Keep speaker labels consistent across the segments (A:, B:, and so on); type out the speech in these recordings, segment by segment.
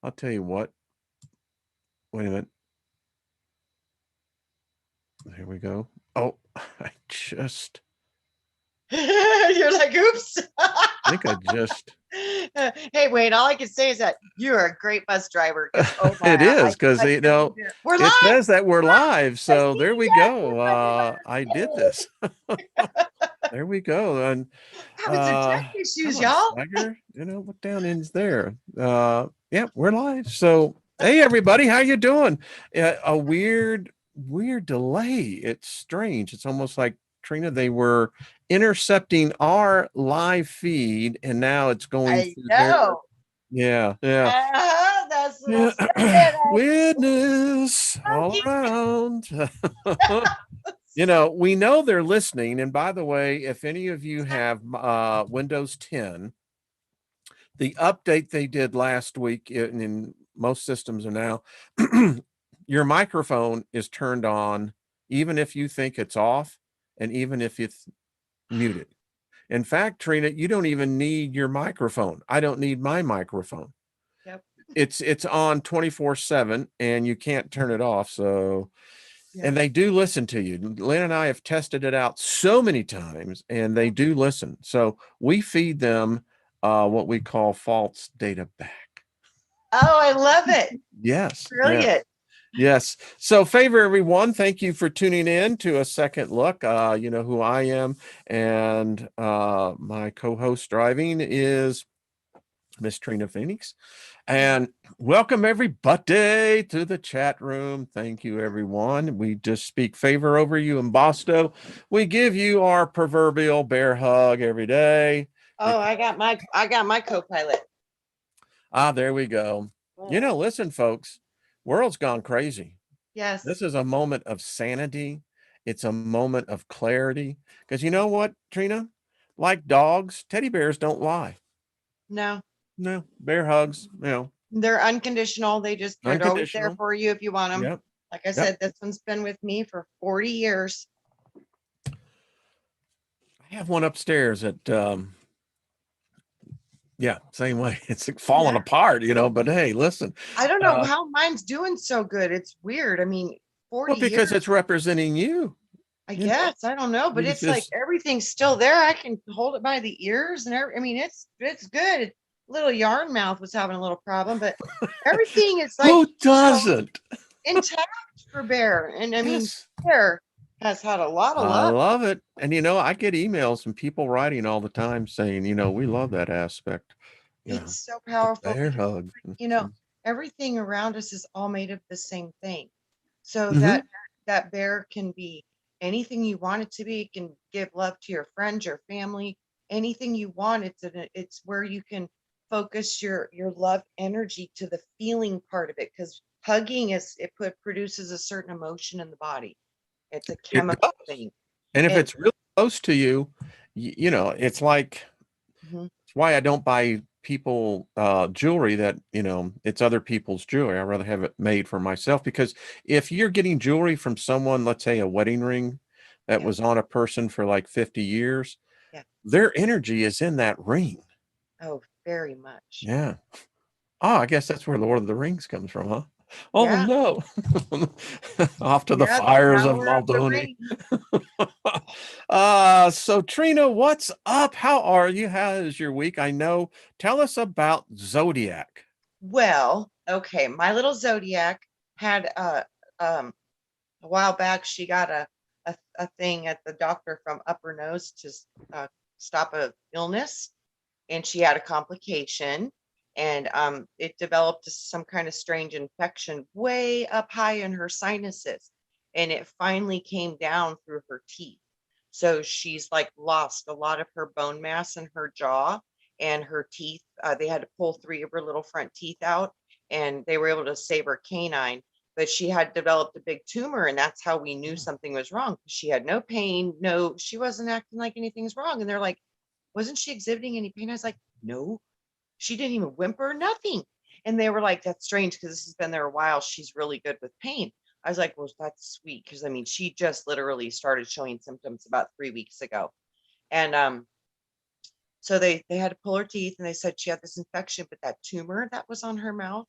A: I'll tell you what. Wait a minute. There we go. Oh, I just
B: You're like, oops.
A: think I just.
B: Hey, Wayne, all I can say is that you're a great bus driver because, oh my,
A: It is because
B: I can't believe it. We're
A: it
B: live.
A: says that we're live.
B: I
A: So
B: see.
A: there we
B: Yes,
A: go. I did
B: we're
A: this. There we go. And
B: having some tech
A: come
B: issues,
A: on,
B: y'all.
A: Steiger. Look down in there. Yeah, we're live. So hey, everybody, how you doing? A weird delay. It's strange. It's almost like Trina. They were intercepting our live feed, and now it's going
B: I
A: through their.
B: know.
A: Yeah, yeah.
B: That's what I'm
A: Yeah,
B: saying.
A: witness all around. We know they're listening. And by the way, if any of you have Windows 10, the update they did last week in most systems are now, your microphone is turned on, even if you think it's off, and even if it's muted. In fact, Trina, you don't even need your microphone. I don't need my microphone.
B: Yep.
A: It's on 24/7 and you can't turn it off. So,
B: Yep.
A: and they do listen to you. Lynn and I have tested it out so many times and they do listen. So we feed them what we call false data back.
B: Oh, I love it.
A: Yes. Yes.
B: Brilliant.
A: Yes. So, favor everyone, thank you for tuning in to a second look. You know who I am, and my co-host driving is Miss Trina Phoenix. And welcome everybody to the chat room. Thank you, everyone. We just speak favor over you in Boston. We give you our proverbial bear hug every day.
B: Oh, I got my co-pilot.
A: There we go. Listen, folks, world's gone crazy.
B: Yes.
A: This is a moment of sanity. It's a moment of clarity. Because you know what, Trina? Like dogs, teddy bears don't lie.
B: No,
A: No, bear hugs,
B: they're unconditional. They're always there
A: unconditional.
B: for you if you want them.
A: Yep.
B: Like I
A: Yep.
B: said, this one's been with me for 40 years.
A: I have one upstairs that yeah, same way. It's like falling apart, but hey, listen.
B: I don't know how mine's doing so good. It's weird. I mean, 40
A: Well, because
B: years,
A: it's representing you.
B: I guess. I don't know, but
A: It's
B: it's like
A: just
B: everything's still there. I can hold it by the ears and I mean, it's good. Little yarn mouth was having a little problem, but everything is like
A: who doesn't?
B: intact for Bear. And I mean,
A: Yes.
B: Bear has had a lot of
A: I
B: luck.
A: love it. And I get emails from people writing all the time saying, we love that aspect.
B: It's so
A: The
B: powerful
A: bear
B: because,
A: hug.
B: you know, everything around us is all made of the same thing. So
A: Mm-hmm.
B: that bear can be anything you want it to be. It can give love to your friends, your family, anything you want. It's where you can focus your love energy to the feeling part of it because hugging produces a certain emotion in the body. It's a
A: It
B: chemical
A: does.
B: thing.
A: And if
B: And
A: it's really close to you, it's like,
B: mhm,
A: it's why I don't buy people jewelry that, it's other people's jewelry. I'd rather have it made for myself because if you're getting jewelry from someone, let's say a wedding ring that
B: yeah,
A: was on a person for like 50 years,
B: yeah.
A: their energy is in that ring.
B: Oh, very much.
A: Yeah. Oh, I guess that's where Lord of the Rings comes from, huh? Oh
B: Yeah,
A: no. Off to the
B: yeah, the
A: fires of
B: power of the
A: Maldoni.
B: ring.
A: So Trina, what's up? How are you? How is your week? I know. Tell us about Zodiac.
B: Well, okay, my little Zodiac had a while back she got a thing at the doctor from upper nose to uh, stop a illness, and she had a complication, and it developed some kind of strange infection way up high in her sinuses, and it finally came down through her teeth. So she's like lost a lot of her bone mass in her jaw and her teeth. They had to pull three of her little front teeth out, and they were able to save her canine, but she had developed a big tumor, and that's how we knew something was wrong. She had no pain, no, she wasn't acting like anything's wrong. And they're like, wasn't she exhibiting any pain? I was like, no, she didn't even whimper, nothing. And they were like, that's strange because this has been there a while. She's really good with pain. I was like, well, that's sweet because I mean, she just literally started showing symptoms about 3 weeks ago. And so they had to pull her teeth and they said she had this infection, but that tumor that was on her mouth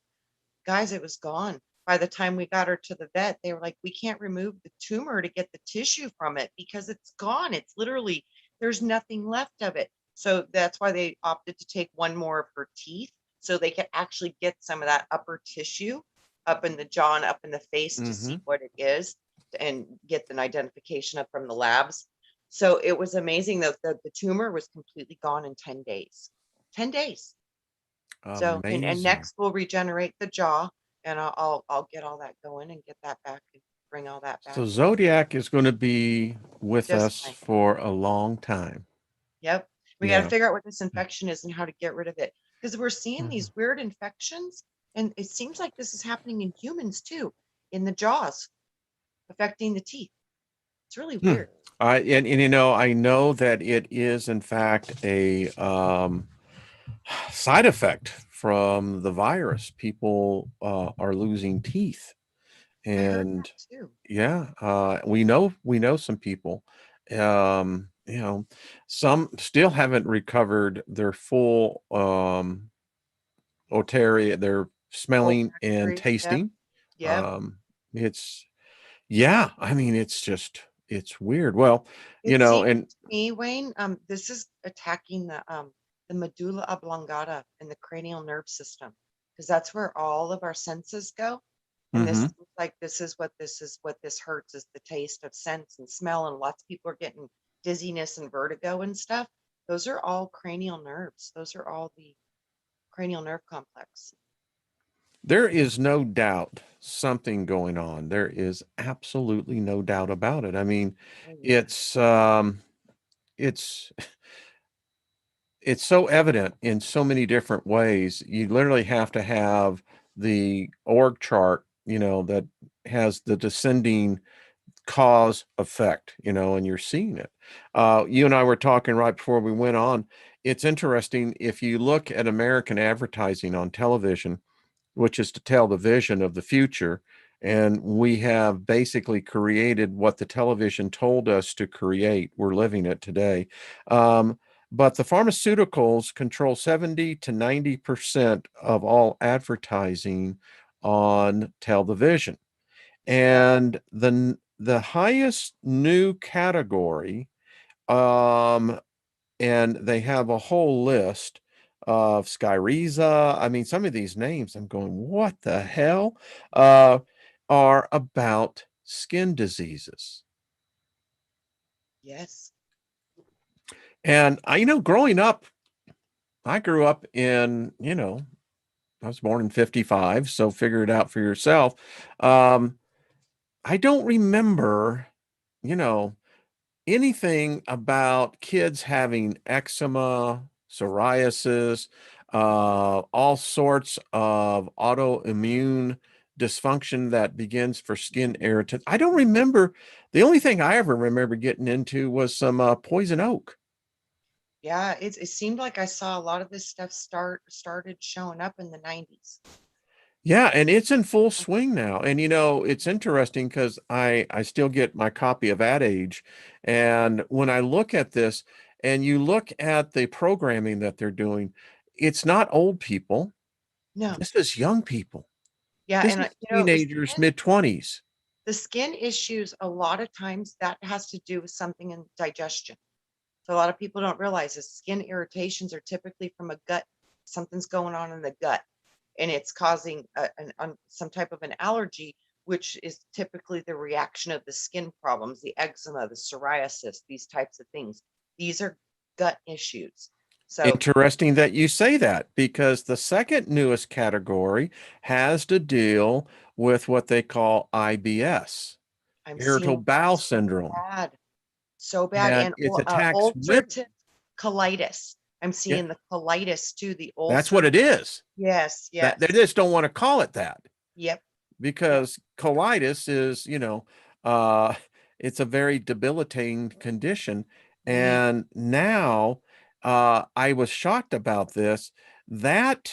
B: guys, it was gone. By the time we got her to the vet, they were like, we can't remove the tumor to get the tissue from it because it's gone. It's literally, there's nothing left of it. So that's why they opted to take one more of her teeth so they could actually get some of that upper tissue up in the jaw and up in the face to
A: Mm-hmm.
B: see what it is and get an identification up from the labs. So it was amazing that the tumor was completely gone in 10 days. 10 days. So, and
A: Amazing.
B: next we'll regenerate the jaw, and I'll get all that going and get that back and bring all that back.
A: So Zodiac is going to be with
B: Just
A: us
B: fine.
A: for a long time.
B: Yep. We got to
A: Yeah.
B: figure out what this infection is and how to get rid of it because we're seeing
A: Mhm.
B: these weird infections, and it seems like this is happening in humans too, in the jaws, affecting the teeth. It's really
A: Hmm.
B: weird.
A: And you know, I know that it is in fact a side effect from the virus. People are losing teeth,
B: I heard
A: and
B: that too.
A: yeah, we know some people. You know, some still haven't recovered their full otaria, their smelling and
B: Olfactory. Yep.
A: tasting.
B: Yep.
A: Um, it's yeah, I mean, it's just it's weird. Well, you
B: It
A: know,
B: seems
A: and
B: to me, Wayne, this is attacking the medulla oblongata in the cranial nerve system, because that's where all of our senses go. And this
A: mhm.
B: seems like this is what this hurts is the taste of sense and smell. And lots of people are getting dizziness and vertigo and stuff. Those are all cranial nerves. Those are all the cranial nerve complex.
A: There is no doubt something going on. There is absolutely no doubt about it. I mean,
B: Oh yeah.
A: it's it's it's so evident in so many different ways. You literally have to have the org chart, you know, that has the descending cause effect, you know, and you're seeing it. You and I were talking right before we went on. It's interesting if you look at American advertising on television, which is to tell the vision of the future. And we have basically created what the television told us to create. We're living it today. But the pharmaceuticals control 70 to 90% of all advertising on television.
B: Yeah.
A: And the highest new category, um, and they have a whole list of Skyriza. I mean, some of these names, I'm going, what the hell? Uh, are about skin diseases.
B: Yes.
A: And I, you know, growing up, I grew up in, you know, I was born in 55, so figure it out for yourself. Um, I don't remember, you know, anything about kids having eczema, psoriasis, all sorts of autoimmune dysfunction that begins for skin irritants. I don't remember. The only thing I ever remember getting into was some poison oak.
B: Yeah. It seemed like I saw a lot of this stuff started showing up in the 90s.
A: Yeah, and it's in full swing now. And you know, it's interesting because I still get my copy of Ad Age, and when I look at this and you look at the programming that they're doing, it's not old people.
B: No.
A: This is young people.
B: Yeah.
A: This
B: And
A: is
B: you know,
A: teenagers, mid-20s.
B: the skin issues, a lot of times that has to do with something in digestion. So a lot of people don't realize is skin irritations are typically from a gut, something's going on in the gut, and it's causing some type of an allergy, which is typically the reaction of the skin problems, the eczema, the psoriasis, these types of things. These are gut issues. So
A: Interesting that you say that because the second newest category has to deal with what they call IBS,
B: I'm
A: irritable
B: seeing that
A: bowel
B: so
A: syndrome,
B: bad, so bad.
A: and
B: And
A: it attacks women.
B: ulcerative colitis. I'm
A: Yeah,
B: seeing the colitis too, the
A: that's what
B: ulcer.
A: it is.
B: Yes,
A: That they
B: yes.
A: just don't want to call it that
B: Yep, yep.
A: because colitis is, you know, uh, it's a very debilitating condition.
B: Wayne,
A: And now, I was shocked about this. That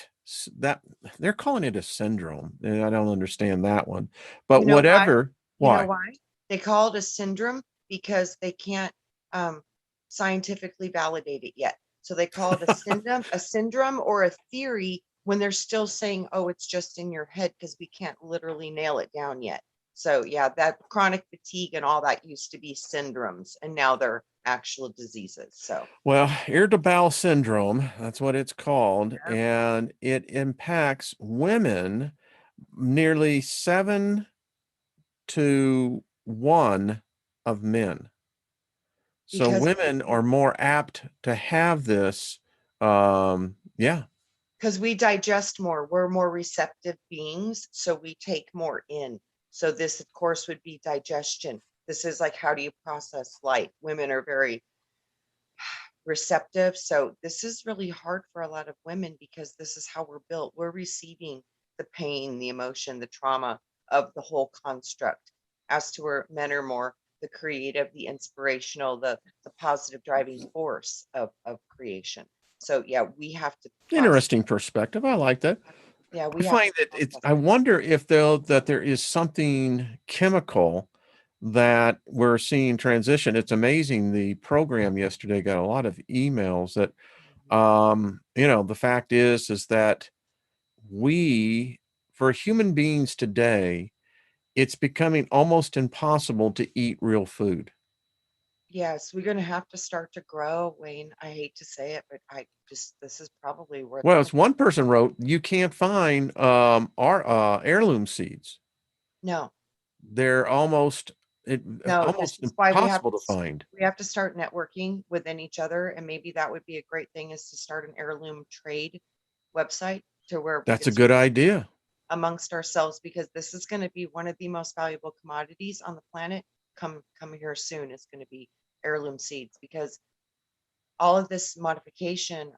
A: they're calling it a syndrome, and I don't understand that one. But
B: you know why?
A: whatever,
B: You know
A: why?
B: why? They call it a syndrome because they can't um, scientifically validate it yet. So they call it a syndrome or a theory when they're still saying, oh, it's just in your head, because we can't literally nail it down yet. So yeah, that chronic fatigue and all that used to be syndromes, and now they're actual diseases. So
A: Well, irritable bowel syndrome, that's what it's called, and it impacts women nearly 7 to 1 of men. So
B: because
A: women are more apt to have this. Yeah,
B: we digest more, we're more receptive beings, so we take more in. So this, of course, would be digestion. This is like, how do you process light? Women are very receptive. So this is really hard for a lot of women, because this is how we're built. We're receiving the pain, the emotion, the trauma of the whole construct. As to where men are more the creative, the inspirational, the positive driving force of creation. So yeah, we have to process.
A: interesting perspective. I like that.
B: Yeah,
A: I
B: we have to
A: find that
B: process.
A: I wonder if though that there is something chemical that we're seeing transition. It's amazing. The program yesterday got a lot of emails that, the fact is that we, for human beings today, it's becoming almost impossible to eat real food.
B: Yes, we're going to have to start to grow, Wayne. I hate to say it, but this is probably where
A: Well, as one person wrote, you can't find our heirloom seeds.
B: no,
A: They're
B: no, this
A: almost
B: is why
A: impossible to find.
B: we have to start networking within each other. And maybe that would be a great thing, is to start an heirloom trade website, to where we
A: That's
B: could
A: a good idea.
B: amongst ourselves, because this is going to be one of the most valuable commodities on the planet. Come here soon. It's going to be heirloom seeds, because all of this modification,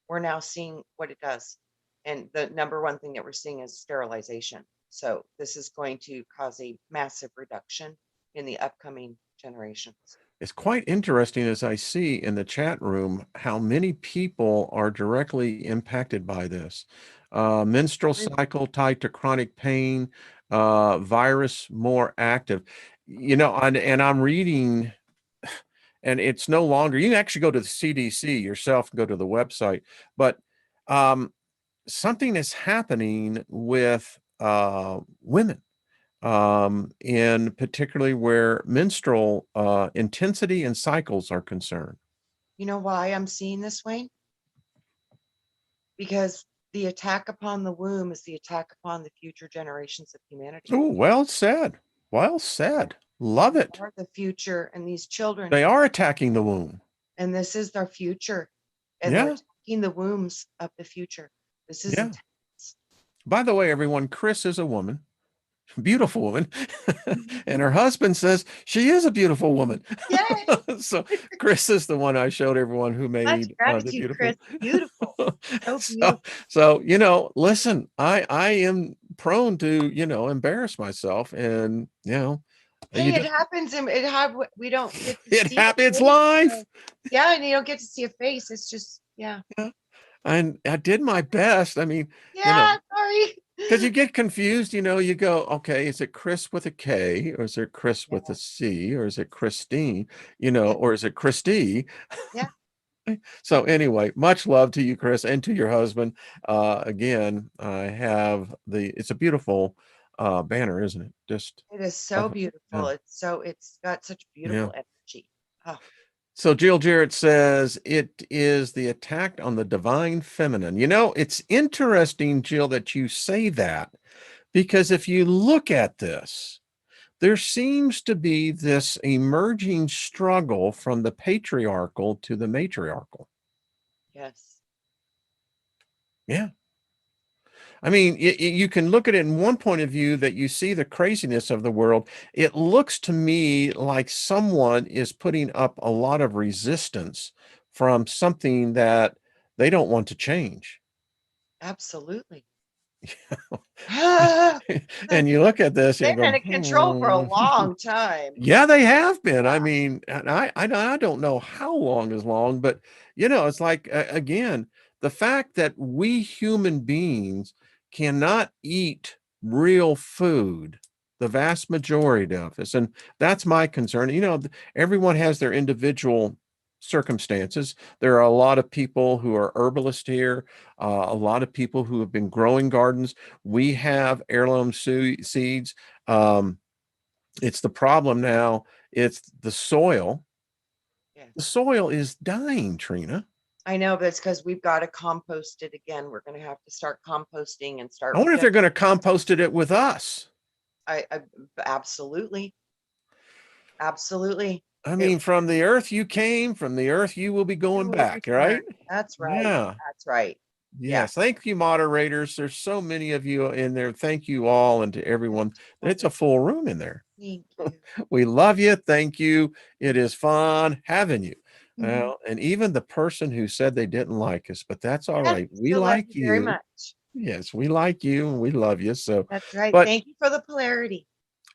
B: we're now seeing what it does. And the number one thing that we're seeing is sterilization. So this is going to cause a massive reduction in the upcoming generations.
A: It's quite interesting as I see in the chat room how many people are directly impacted by this. Menstrual cycle tied to chronic pain, virus more active. And I'm reading, and it's no longer, you can actually go to the CDC yourself, go to the website, but something is happening with women, in particularly where menstrual intensity and cycles are concerned.
B: You know why I'm seeing this, Wayne? Because the attack upon the womb is the attack upon the future generations of humanity.
A: Oh, well said. Well said. Love
B: We
A: it.
B: are the future, and these children,
A: They are attacking the womb.
B: and this is their future, and they're
A: Yeah.
B: attacking the wombs of the future. This is
A: Yeah.
B: intense.
A: By the way, everyone, Chris is a woman, beautiful woman, and her husband says she is a beautiful woman.
B: Yay!
A: So Chris is the one I showed everyone who
B: Much
A: made the
B: gratitude,
A: beautiful.
B: Chris. Beautiful. So
A: so
B: beautiful.
A: listen, I am prone to embarrass myself, and
B: Hey,
A: you
B: it
A: just
B: happens, and we don't get to
A: it
B: see a
A: happens
B: face.
A: live.
B: Yeah, and you don't get to see a face. It's just, yeah.
A: Yeah. And I did my best. I mean,
B: Yeah, sorry.
A: because you get confused, you go, okay, is it Chris with a K, or is it Chris
B: Yeah,
A: with a C, or is it Christine,
B: yeah,
A: or is it Christy?
B: yeah.
A: So anyway, much love to you, Chris, and to your husband. Again, I have it's a beautiful banner, isn't it? Just
B: It is so
A: love it. Yeah.
B: beautiful. It's got such
A: Yeah.
B: beautiful energy. Oh,
A: So Jill Jarrett says it is the attack on the divine feminine. It's interesting, Jill, that you say that, because if you look at this, there seems to be this emerging struggle from the patriarchal to the matriarchal.
B: yes,
A: Yeah. I mean, you can look at it in one point of view that you see the craziness of the world. It looks to me like someone is putting up a lot of resistance from something that they don't want to change.
B: absolutely. They've
A: And you look at this and you
B: been
A: go,
B: in control for a long time.
A: yeah, they have been. I
B: Yeah,
A: mean, and I don't know how long is long, but it's like, again, the fact that we human beings cannot eat real food, the vast majority of us, and that's my concern. Everyone has their individual circumstances. There are a lot of people who are herbalists here, a lot of people who have been growing gardens. We have heirloom seeds. It's the problem now. It's the soil.
B: Yeah.
A: The soil is dying, Trina.
B: I know, but it's because we've got to compost it again. We're going to have to start composting and start.
A: I wonder if they're going to compost it with us.
B: I absolutely, absolutely.
A: I mean, from the earth you came, from the earth you will be going back, right?
B: That's right.
A: Yeah.
B: That's right. Yeah.
A: Yes. Thank you, moderators. There's so many of you in there. Thank you all, and to everyone. It's a full room in there.
B: Thank you.
A: We love you. Thank you. It is fun having you. Well, and even the person who said they didn't like us, but that's all right. We like
B: you very
A: you.
B: much.
A: Yes, we like you and we love you. So
B: that's right.
A: But
B: thank you for the polarity.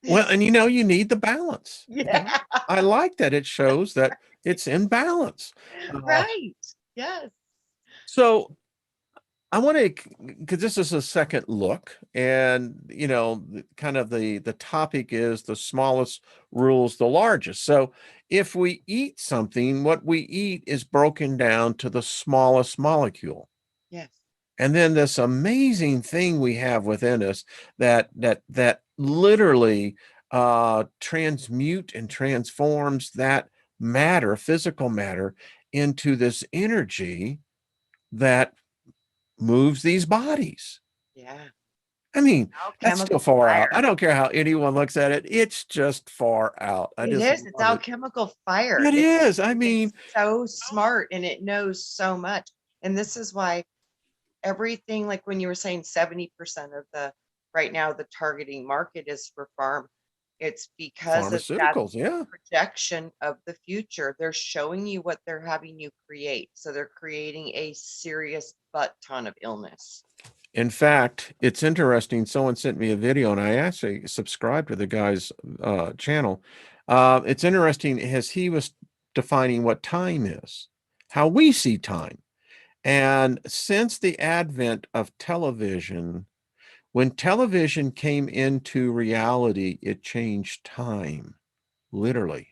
A: well, and you need the balance.
B: Yeah.
A: I like that it shows that it's in balance.
B: Right. Yes.
A: So I want to, because this is a second look, and kind of the topic is the smallest rules the largest. So if we eat something, what we eat is broken down to the smallest molecule.
B: Yes.
A: And then this amazing thing we have within us that literally transmute and transforms that matter, physical matter, into this energy that moves these bodies.
B: Yeah.
A: I mean, that's still far
B: fire.
A: out. I don't care how anyone looks at it. It's just far out.
B: It's alchemical fire.
A: It is. I mean,
B: it's so smart, and it knows so much. And this is why everything, like when you were saying 70% of the right now the targeting market is for farm. It's because of
A: pharmaceuticals,
B: that projection of the future. They're showing you what they're having you create. So they're creating a serious butt ton of illness.
A: In fact, it's interesting. Someone sent me a video, and I actually subscribed to the guy's channel. It's interesting as he was defining what time is, how we see time. And since the advent of television, when television came into reality, it changed time, literally.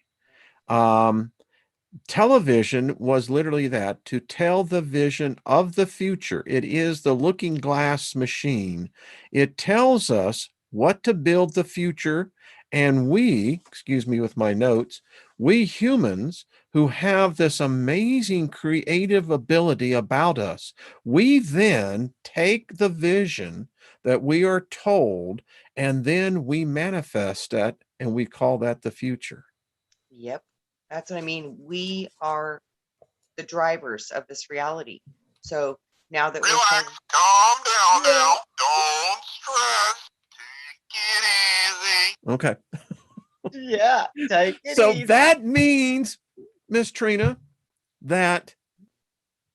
A: Television was literally that, to tell the vision of the future. It is the looking glass machine. It tells us what to build the future. And we, excuse me with my notes, we humans who have this amazing creative ability about us, we then take the vision that we are told, and then we manifest that, and we call that the future.
B: Yep. That's what I mean. We are the drivers of this reality. So now that
C: relax, calm down now, don't stress, take it
A: easy.
B: Okay. Yeah, take it
A: so
B: easy.
A: That means, Miss Trina, that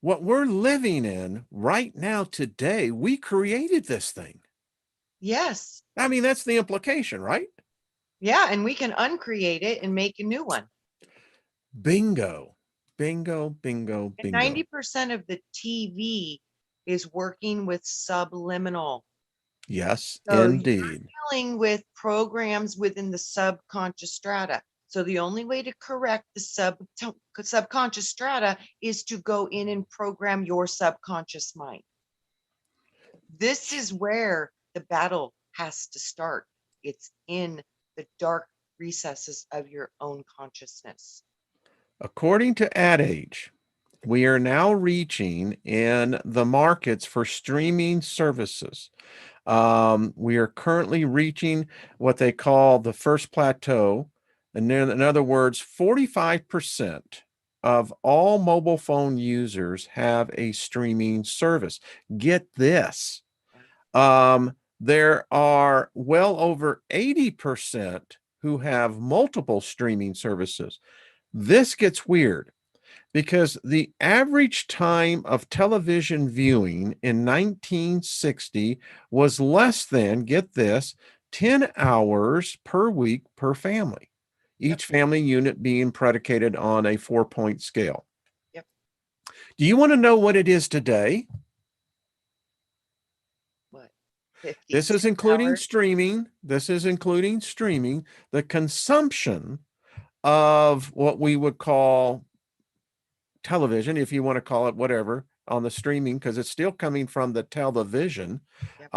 A: what we're living in right now today, we created this thing.
B: Yes.
A: I mean, that's the implication, right?
B: Yeah, and we can uncreate it and make a new one.
A: Bingo. Bingo, bingo, bingo.
B: 90% of the TV is working with subliminal.
A: Yes,
B: so
A: indeed.
B: You're dealing with programs within the subconscious strata. So the only way to correct the subconscious strata is to go in and program your subconscious mind. This is where the battle has to start. It's in the dark recesses of your own consciousness.
A: According to Ad Age, we are now reaching in the markets for streaming services. We are currently reaching what they call the First Plateau. And then, in other words, 45% of all mobile phone users have a streaming service. Get this. There are well over 80% who have multiple streaming services. This gets weird because the average time of television viewing in 1960 was less than, get this, 10 hours per week per family, each family unit being predicated on a 4-point scale.
B: Yep.
A: Do you want to know what it is today?
B: What?
A: This is including streaming. This is including streaming, the consumption of what we would call television, if you want to call it whatever, on the streaming, because it's still coming from the television.
B: Yep.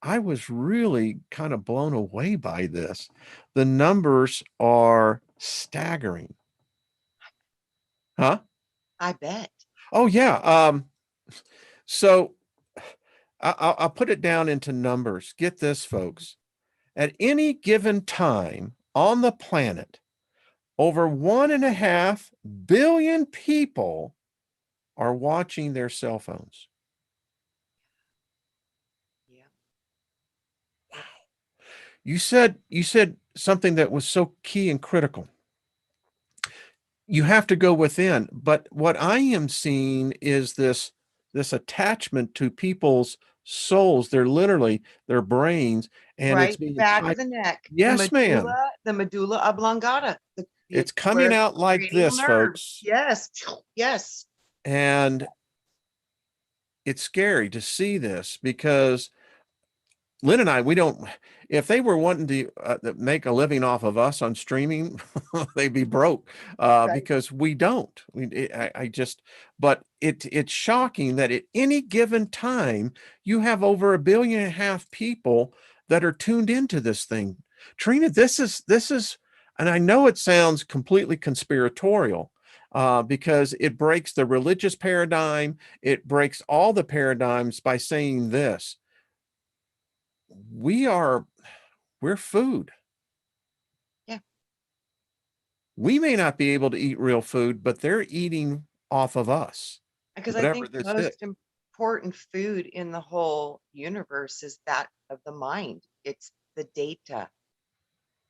A: I was really kind of blown away by this. The numbers are staggering. Huh?
B: I bet.
A: Oh yeah. So I'll put it down into numbers. Get this, folks. At any given time on the planet, over 1.5 billion people are watching their cell phones.
B: Yeah.
A: You said something that was so key and critical. You have to go within, but what I am seeing is this attachment to people's souls. They're literally their brains, and it's
B: Right
A: being
B: back of
A: tied.
B: the neck.
A: Yes, ma'am.
B: The medulla oblongata.
A: It's
B: Where
A: coming
B: the
A: out like
B: cranial
A: this,
B: nerves.
A: folks.
B: Yes. Yes.
A: And it's scary to see this because Lynn and I, we don't, if they were wanting to make a living off of us on streaming, they'd be broke
B: Right.
A: because we don't. I just, but it's shocking that at any given time, you have over 1.5 billion people that are tuned into this thing. Trina, this is, and I know it sounds completely conspiratorial because it breaks the religious paradigm. It breaks all the paradigms by saying this: we're food.
B: Yeah.
A: We may not be able to eat real food, but they're eating off of us,
B: Because I
A: whatever
B: think
A: this is.
B: most important food in the whole universe is that of the mind. It's the data.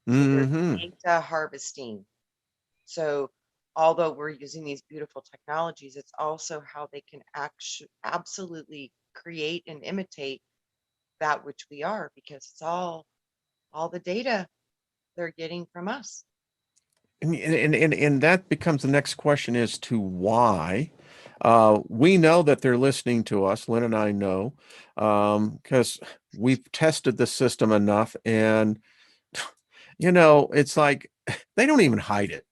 B: So they're
A: Mm-hmm.
B: data harvesting. So although we're using these beautiful technologies, it's also how they can actually absolutely create and imitate that which we are, because it's all the data they're getting from us.
A: And that becomes the next question as to why. We know that they're listening to us. Lynn and I know because we've tested the system enough, and it's like they don't even hide it.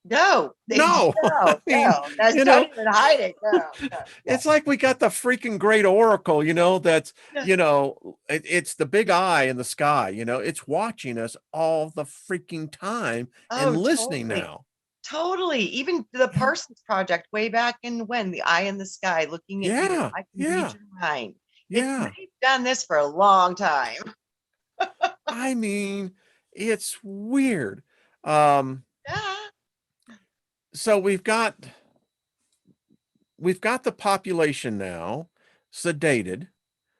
B: No, they
A: No, I mean,
B: no. That's
A: you
B: don't
A: know,
B: even hide it. No, no, no.
A: it's like we got the freaking great oracle, that's,
B: Yeah.
A: it's the big eye in the sky, it's watching us all the freaking time and
B: Oh,
A: listening
B: totally.
A: now.
B: Totally. Even the
A: Yeah,
B: Parsons Project way back in when, the eye in the sky looking at you.
A: yeah,
B: I can read
A: yeah,
B: your mind.
A: yeah.
B: They've done this for a long time.
A: I mean, it's weird. Um,
B: Yeah.
A: so we've got the population now sedated.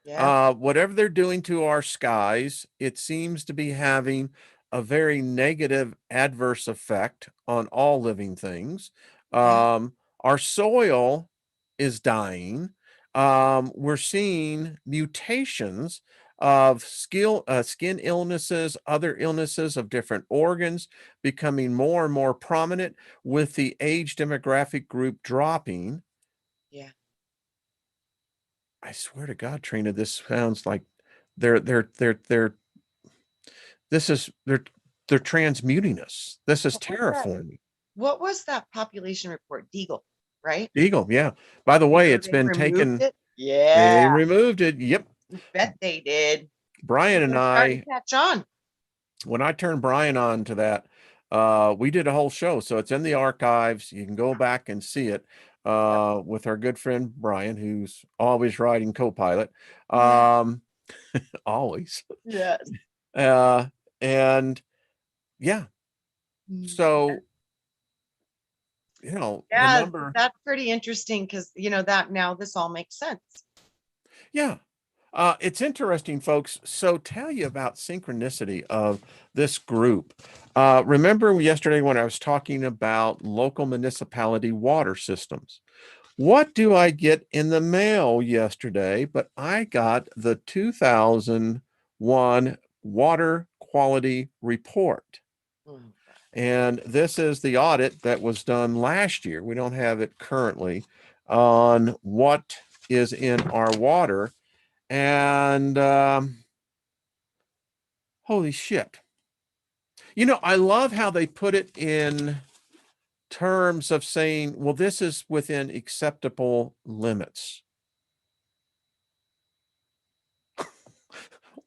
B: Yeah.
A: Whatever they're doing to our skies, it seems to be having a very negative adverse effect on all living things.
B: Yeah.
A: Our soil is dying. We're seeing mutations of skin illnesses, other illnesses of different organs becoming more and more prominent with the age demographic group dropping.
B: Yeah.
A: I swear to God, Trina, this sounds like they're this is they're transmuting us. This is
B: What was that?
A: terraforming.
B: What was that population report? Deagle, right?
A: Eagle, yeah. By the
B: You
A: way,
B: know
A: it's
B: they
A: been
B: removed
A: taken.
B: it. Yeah.
A: They removed it. Yep.
B: You bet they did.
A: Brian and
B: People are starting
A: I,
B: to catch on.
A: when I turned Brian on to that, we did a whole show. So it's in the archives. You can go back and see it
B: Yep.
A: with our good friend Brian, who's always riding co-pilot.
B: Yeah.
A: Always.
B: Yes.
A: Uh, and yeah,
B: Mm.
A: so the
B: Yeah,
A: number.
B: that's pretty interesting because that now this all makes sense.
A: Yeah. It's interesting, folks. So tell you about synchronicity of this group. Remember yesterday when I was talking about local municipality water systems? What do I get in the mail yesterday? But I got the 2001 water quality report.
B: Mm.
A: And this is the audit that was done last year. We don't have it currently on what is in our water. And holy shit. I love how they put it in terms of saying, well, this is within acceptable limits.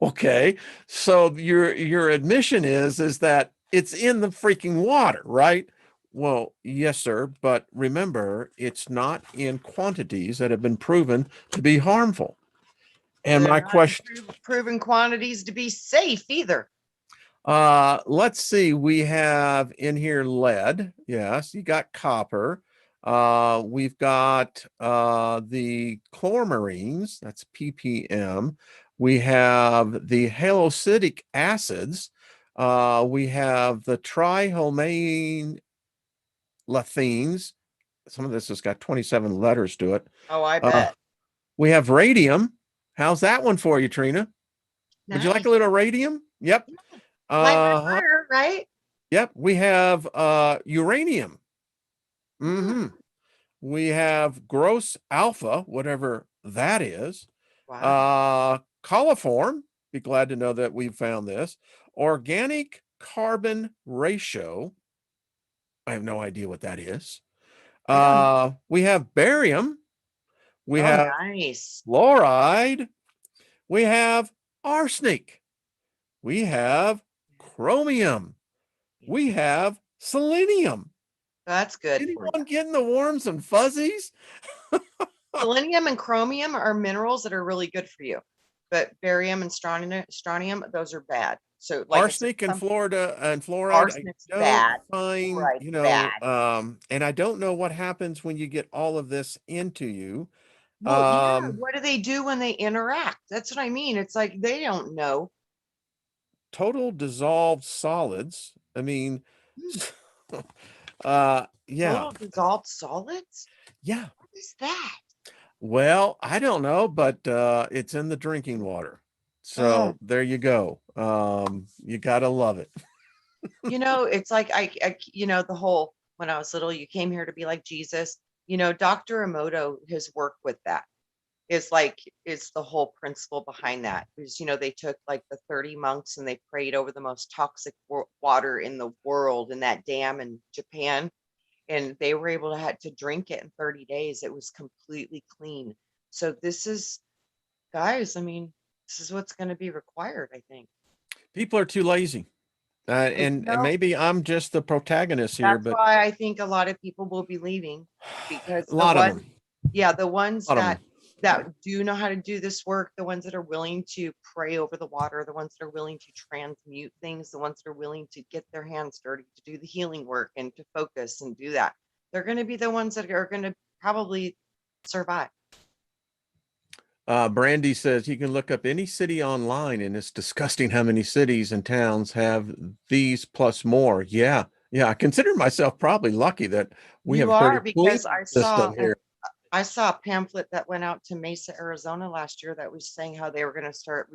A: Okay, so your admission is that it's in the freaking water, right? Well, yes, sir, but remember, it's not in quantities that have been proven to be harmful. And
B: They're
A: my
B: not in
A: question,
B: proven quantities to be safe either.
A: let's see, we have in here lead. Yes, you got copper. We've got the chlormarines, that's ppm. We have the halocidic acids. We have the triholmanethenes. Some of this has got 27 letters to it.
B: Oh, I
A: Uh,
B: bet.
A: we have radium. How's that one for you, Trina? Would you like
B: Nice.
A: a little radium? Yep.
B: Light my
A: Uh,
B: fire, right?
A: Yep, we have uranium.
B: Hmm.
A: We have gross alpha, whatever that is.
B: Wow.
A: Coliform, be glad to know that we've found this. Organic carbon ratio. I have no idea what that is.
B: I don't know.
A: We have barium. We
B: Oh,
A: have
B: nice.
A: fluoride. We have arsenic. We have chromium. We have selenium.
B: That's good for you.
A: Anyone getting the warms and fuzzies?
B: Selenium and chromium are minerals that are really good for you, but barium and strontium, those are bad. So, like I said,
A: Arsenic and Florida and fluoride, I
B: arsenic's
A: don't
B: bad,
A: find,
B: fluoride's bad.
A: and I don't know what happens when you get all of this into you.
B: Well, yeah. What do they do when they interact? That's what I mean. It's like they don't know.
A: Total dissolved solids. I mean,
B: Hmm.
A: yeah,
B: Total dissolved solids?
A: yeah.
B: What is that?
A: Well, I don't know, but it's in the drinking water.
B: Oh,
A: So there you go. You gotta love it.
B: it's like the whole when I was little, you came here to be like Jesus. Dr. Emoto, his work with that is the whole principle behind that. Is they took like the 30 monks and they prayed over the most toxic water in the world in that dam in Japan, and they were able to drink it in 30 days. It was completely clean. So this is, guys, I mean, this is what's going to be required, I think.
A: People are too lazy. And
B: No,
A: maybe I'm just the protagonist here,
B: that's
A: but
B: why I think a lot of people will be leaving,
A: a
B: because
A: lot of them.
B: the ones
A: A lot of them.
B: that do know how to do this work, the ones that are willing to pray over the water, the ones that are willing to transmute things, the ones that are willing to get their hands dirty, to do the healing work and to focus and do that, they're going to be the ones that are going to probably survive.
A: Brandy says you can look up any city online, and it's disgusting how many cities and towns have these plus more. Yeah, yeah. I consider myself probably lucky that we have
B: You
A: a
B: are,
A: pretty clean
B: because
A: system here.
B: I saw a pamphlet that went out to Mesa, Arizona last year that was saying how they were going to start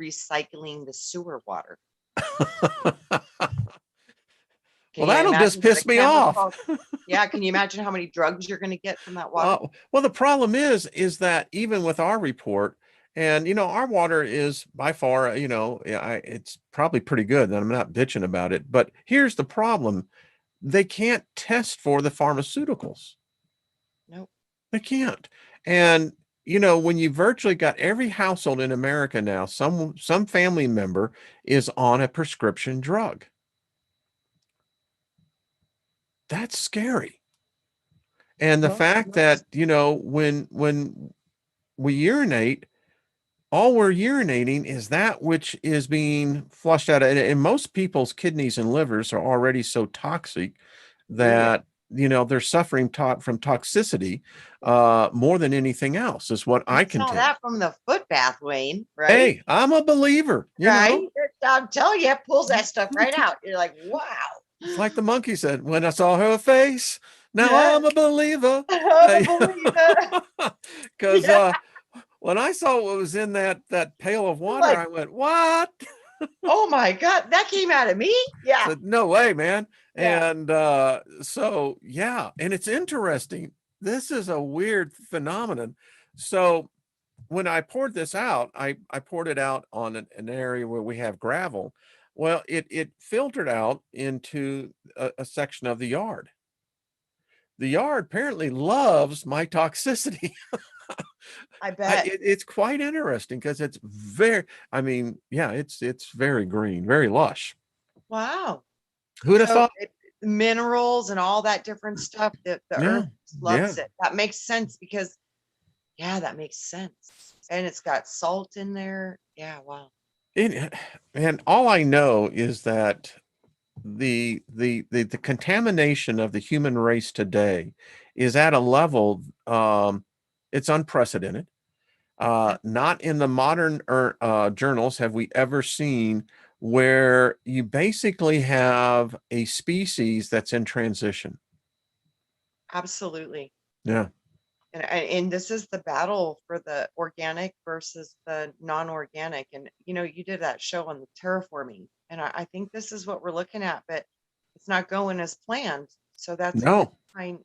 B: recycling the sewer water. Can
A: Well,
B: you
A: that'll just
B: imagine what
A: piss
B: a
A: me off.
B: yeah, can you imagine how many drugs you're going to get from that water?
A: Well, the problem is that even with our report, and our water is by far, it's probably pretty good, and I'm not bitching about it. But here's the problem: they can't test for the pharmaceuticals.
B: Nope.
A: They can't. And when you virtually got every household in America now, some family member is on a prescription drug. That's scary. And the
B: Well,
A: fact that, when we urinate, all we're urinating is that which is being flushed out. And most people's kidneys and livers are already so toxic
B: oh yeah.
A: that they're suffering from toxicity more than anything else, is what
B: You
A: I
B: saw
A: contend.
B: that from the foot bath, Wayne, right?
A: Hey, I'm a believer.
B: Right? I'm telling you, it pulls that stuff right out. You're like, wow.
A: It's like the monkey said, when I saw her face, now
B: Yeah.
A: I'm a believer.
B: I'm a believer.
A: Because
B: Yeah.
A: when I saw what was in that pail of water,
B: Like,
A: I went, what?
B: oh my God, that came out of me? Yeah.
A: Said, no way, man.
B: Yeah.
A: And so, yeah. And it's interesting. This is a weird phenomenon. So when I poured this out, I poured it out on an area where we have gravel. Well, it filtered out into a section of the yard. the yard apparently loves my toxicity.
B: I bet.
A: It's quite interesting because it's very, I mean, yeah, it's very green, very lush.
B: Wow.
A: Who'd have
B: So
A: thought?
B: minerals and all that different stuff that the
A: Yeah,
B: earth
A: yeah.
B: loves it. That makes sense because, yeah, that makes sense. And it's got salt in there. Yeah, wow.
A: It, and all I know is that the contamination of the human race today is at a level, it's unprecedented.
B: Yeah,
A: Not in the modern journals have we ever seen where you basically have a species that's in transition.
B: absolutely.
A: Yeah.
B: And this is the battle for the organic versus the non-organic. And you did that show on the terraforming, and I think this is what we're looking at, but it's not going as planned. So that's a good
A: No,
B: sign.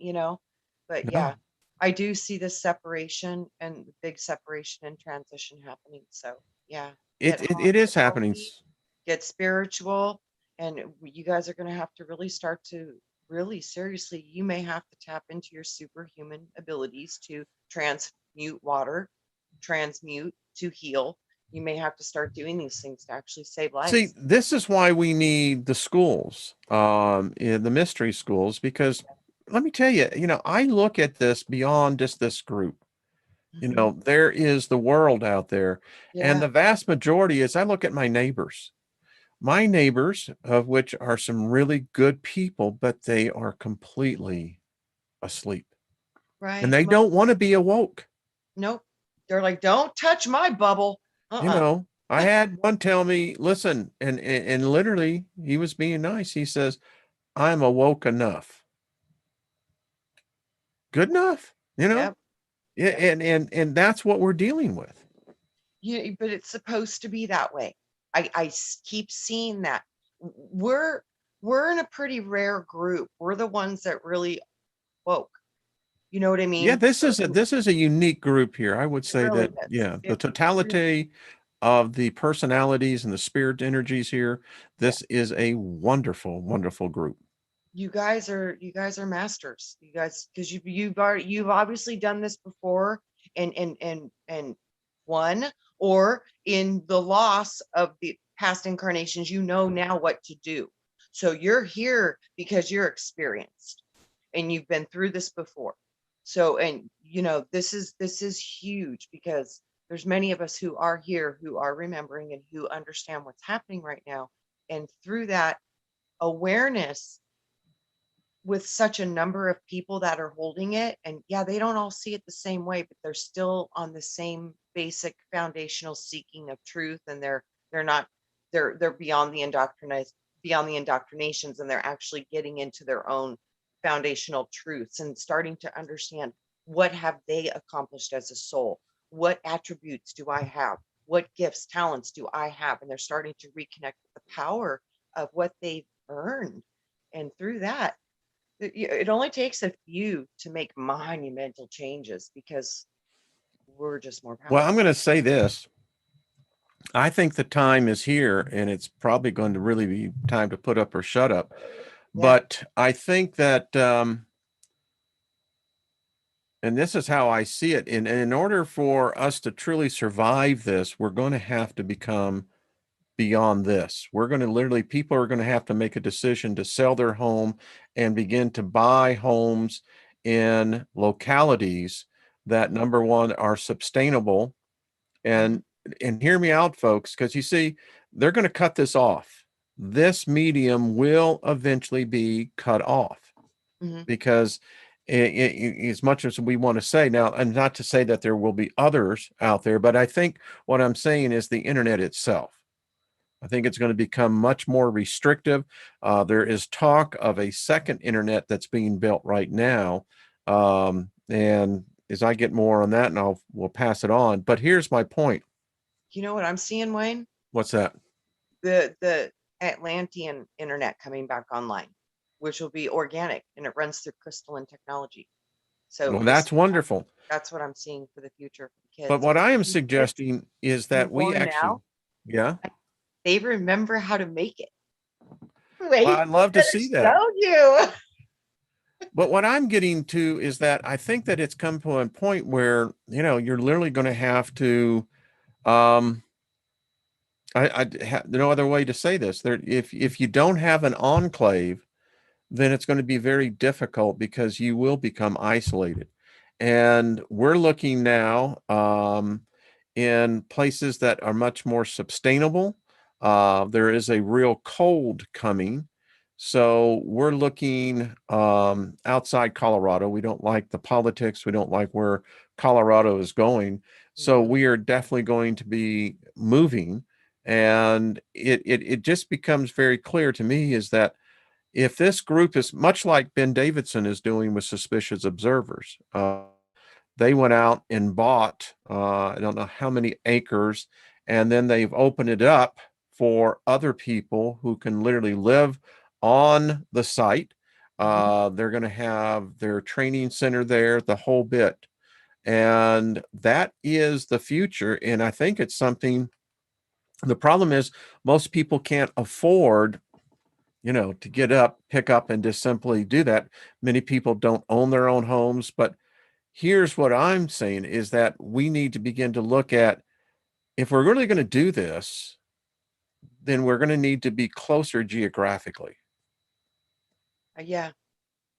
B: But yeah,
A: no.
B: I do see this separation and the big separation and transition happening. So yeah,
A: It,
B: get
A: it, it is happening.
B: healthy, get spiritual, and you guys are going to have to really start to really seriously, you may have to tap into your superhuman abilities to transmute water, transmute to heal. You may have to start doing these things to actually save
A: See,
B: lives.
A: this is why we need the schools, in the mystery schools, because let me tell you, I look at this beyond just this group.
B: Hmm.
A: There is the world out there, and
B: Yeah,
A: the vast majority is I look at my neighbors. My neighbors, of which are some really good people, but they are completely asleep and
B: right.
A: they don't want to be awoke.
B: Nope. They're like, don't touch my bubble.
A: I had one tell me, listen, and literally he was being nice. He says, I'm awoke enough. Good enough,
B: Yep.
A: Yeah,
B: Yep.
A: and that's what we're dealing with.
B: Yeah, but it's supposed to be that way. I keep seeing that. We're we're in a pretty rare group. We're the ones that really woke. You know what I
A: Yeah,
B: mean?
A: this is a unique group here. I would
B: It
A: say
B: really
A: that,
B: is.
A: yeah, the
B: It really,
A: totality of the personalities and the spirit energies here,
B: yeah.
A: this is a wonderful, wonderful group.
B: You guys are masters. You guys, because you've obviously done this before, and won, or in the loss of the past incarnations, you know now what to do. So you're here because you're experienced and you've been through this before. So, and this is huge because there's many of us who are here who are remembering and who understand what's happening right now. And through that awareness, with such a number of people that are holding it, and yeah, they don't all see it the same way, but they're still on the same basic foundational seeking of truth, and they're not, they're beyond the indoctrinations, and they're actually getting into their own foundational truths and starting to understand what have they accomplished as a soul, what attributes do I have, what gifts, talents do I have, and they're starting to reconnect with the power of what they've earned. And through that, it only takes a few to make monumental changes because we're just more
A: Well, I'm
B: powerful.
A: going to say this. I think the time is here, and it's probably going to really be time to put up or shut up.
B: Yeah.
A: But I think that, and this is how I see it, in order for us to truly survive this, we're going to have to become beyond this. We're going to literally, people are going to have to make a decision to sell their home and begin to buy homes in localities that, number one, are sustainable.
B: Hmm.
A: And hear me out, folks, because you see, they're going to cut this off. This medium will eventually be cut off
B: Hmm.
A: because as much as we want to say now, and not to say that there will be others out there, but I think what I'm saying is the internet itself. I think it's going to become much more restrictive. There is talk of a second internet that's being built right now. And as I get more on that, and we'll pass it on. But here's my point.
B: You know what I'm seeing, Wayne?
A: What's that?
B: The Atlantean internet coming back online, which will be organic and it runs through crystalline technology. So
A: Well,
B: you'll see
A: that's wonderful.
B: that's what I'm seeing for the future for the
A: But
B: kids.
A: what I am
B: These kids
A: suggesting is
B: being
A: that we
B: born
A: actually,
B: now,
A: yeah,
B: they remember how to make it.
A: well,
B: Wait,
A: I'd love to
B: I'm
A: see
B: gonna
A: that.
B: show you.
A: But what I'm getting to is that I think that it's come to a point where, you're literally going to have to, um, no other way to say this. If you don't have an enclave, then it's going to be very difficult because you will become isolated. And we're looking now in places that are much more sustainable. There is a real cold coming. So we're looking outside Colorado. We don't like the politics. We don't like where Colorado is going. So
B: Mhm.
A: we are definitely going to be moving. And it just becomes very clear to me is that if this group is much like Ben Davidson is doing with suspicious observers, they went out and bought, I don't know how many acres, and then they've opened it up for other people who can literally live on the site.
B: Mhm.
A: They're going to have their training center there, the whole bit. And that is the future. And I think it's something, the problem is most people can't afford to get up, pick up, and just simply do that. Many people don't own their own homes. But here's what I'm saying is that we need to begin to look at if we're really going to do this, then we're going to need to be closer geographically
B: Yeah,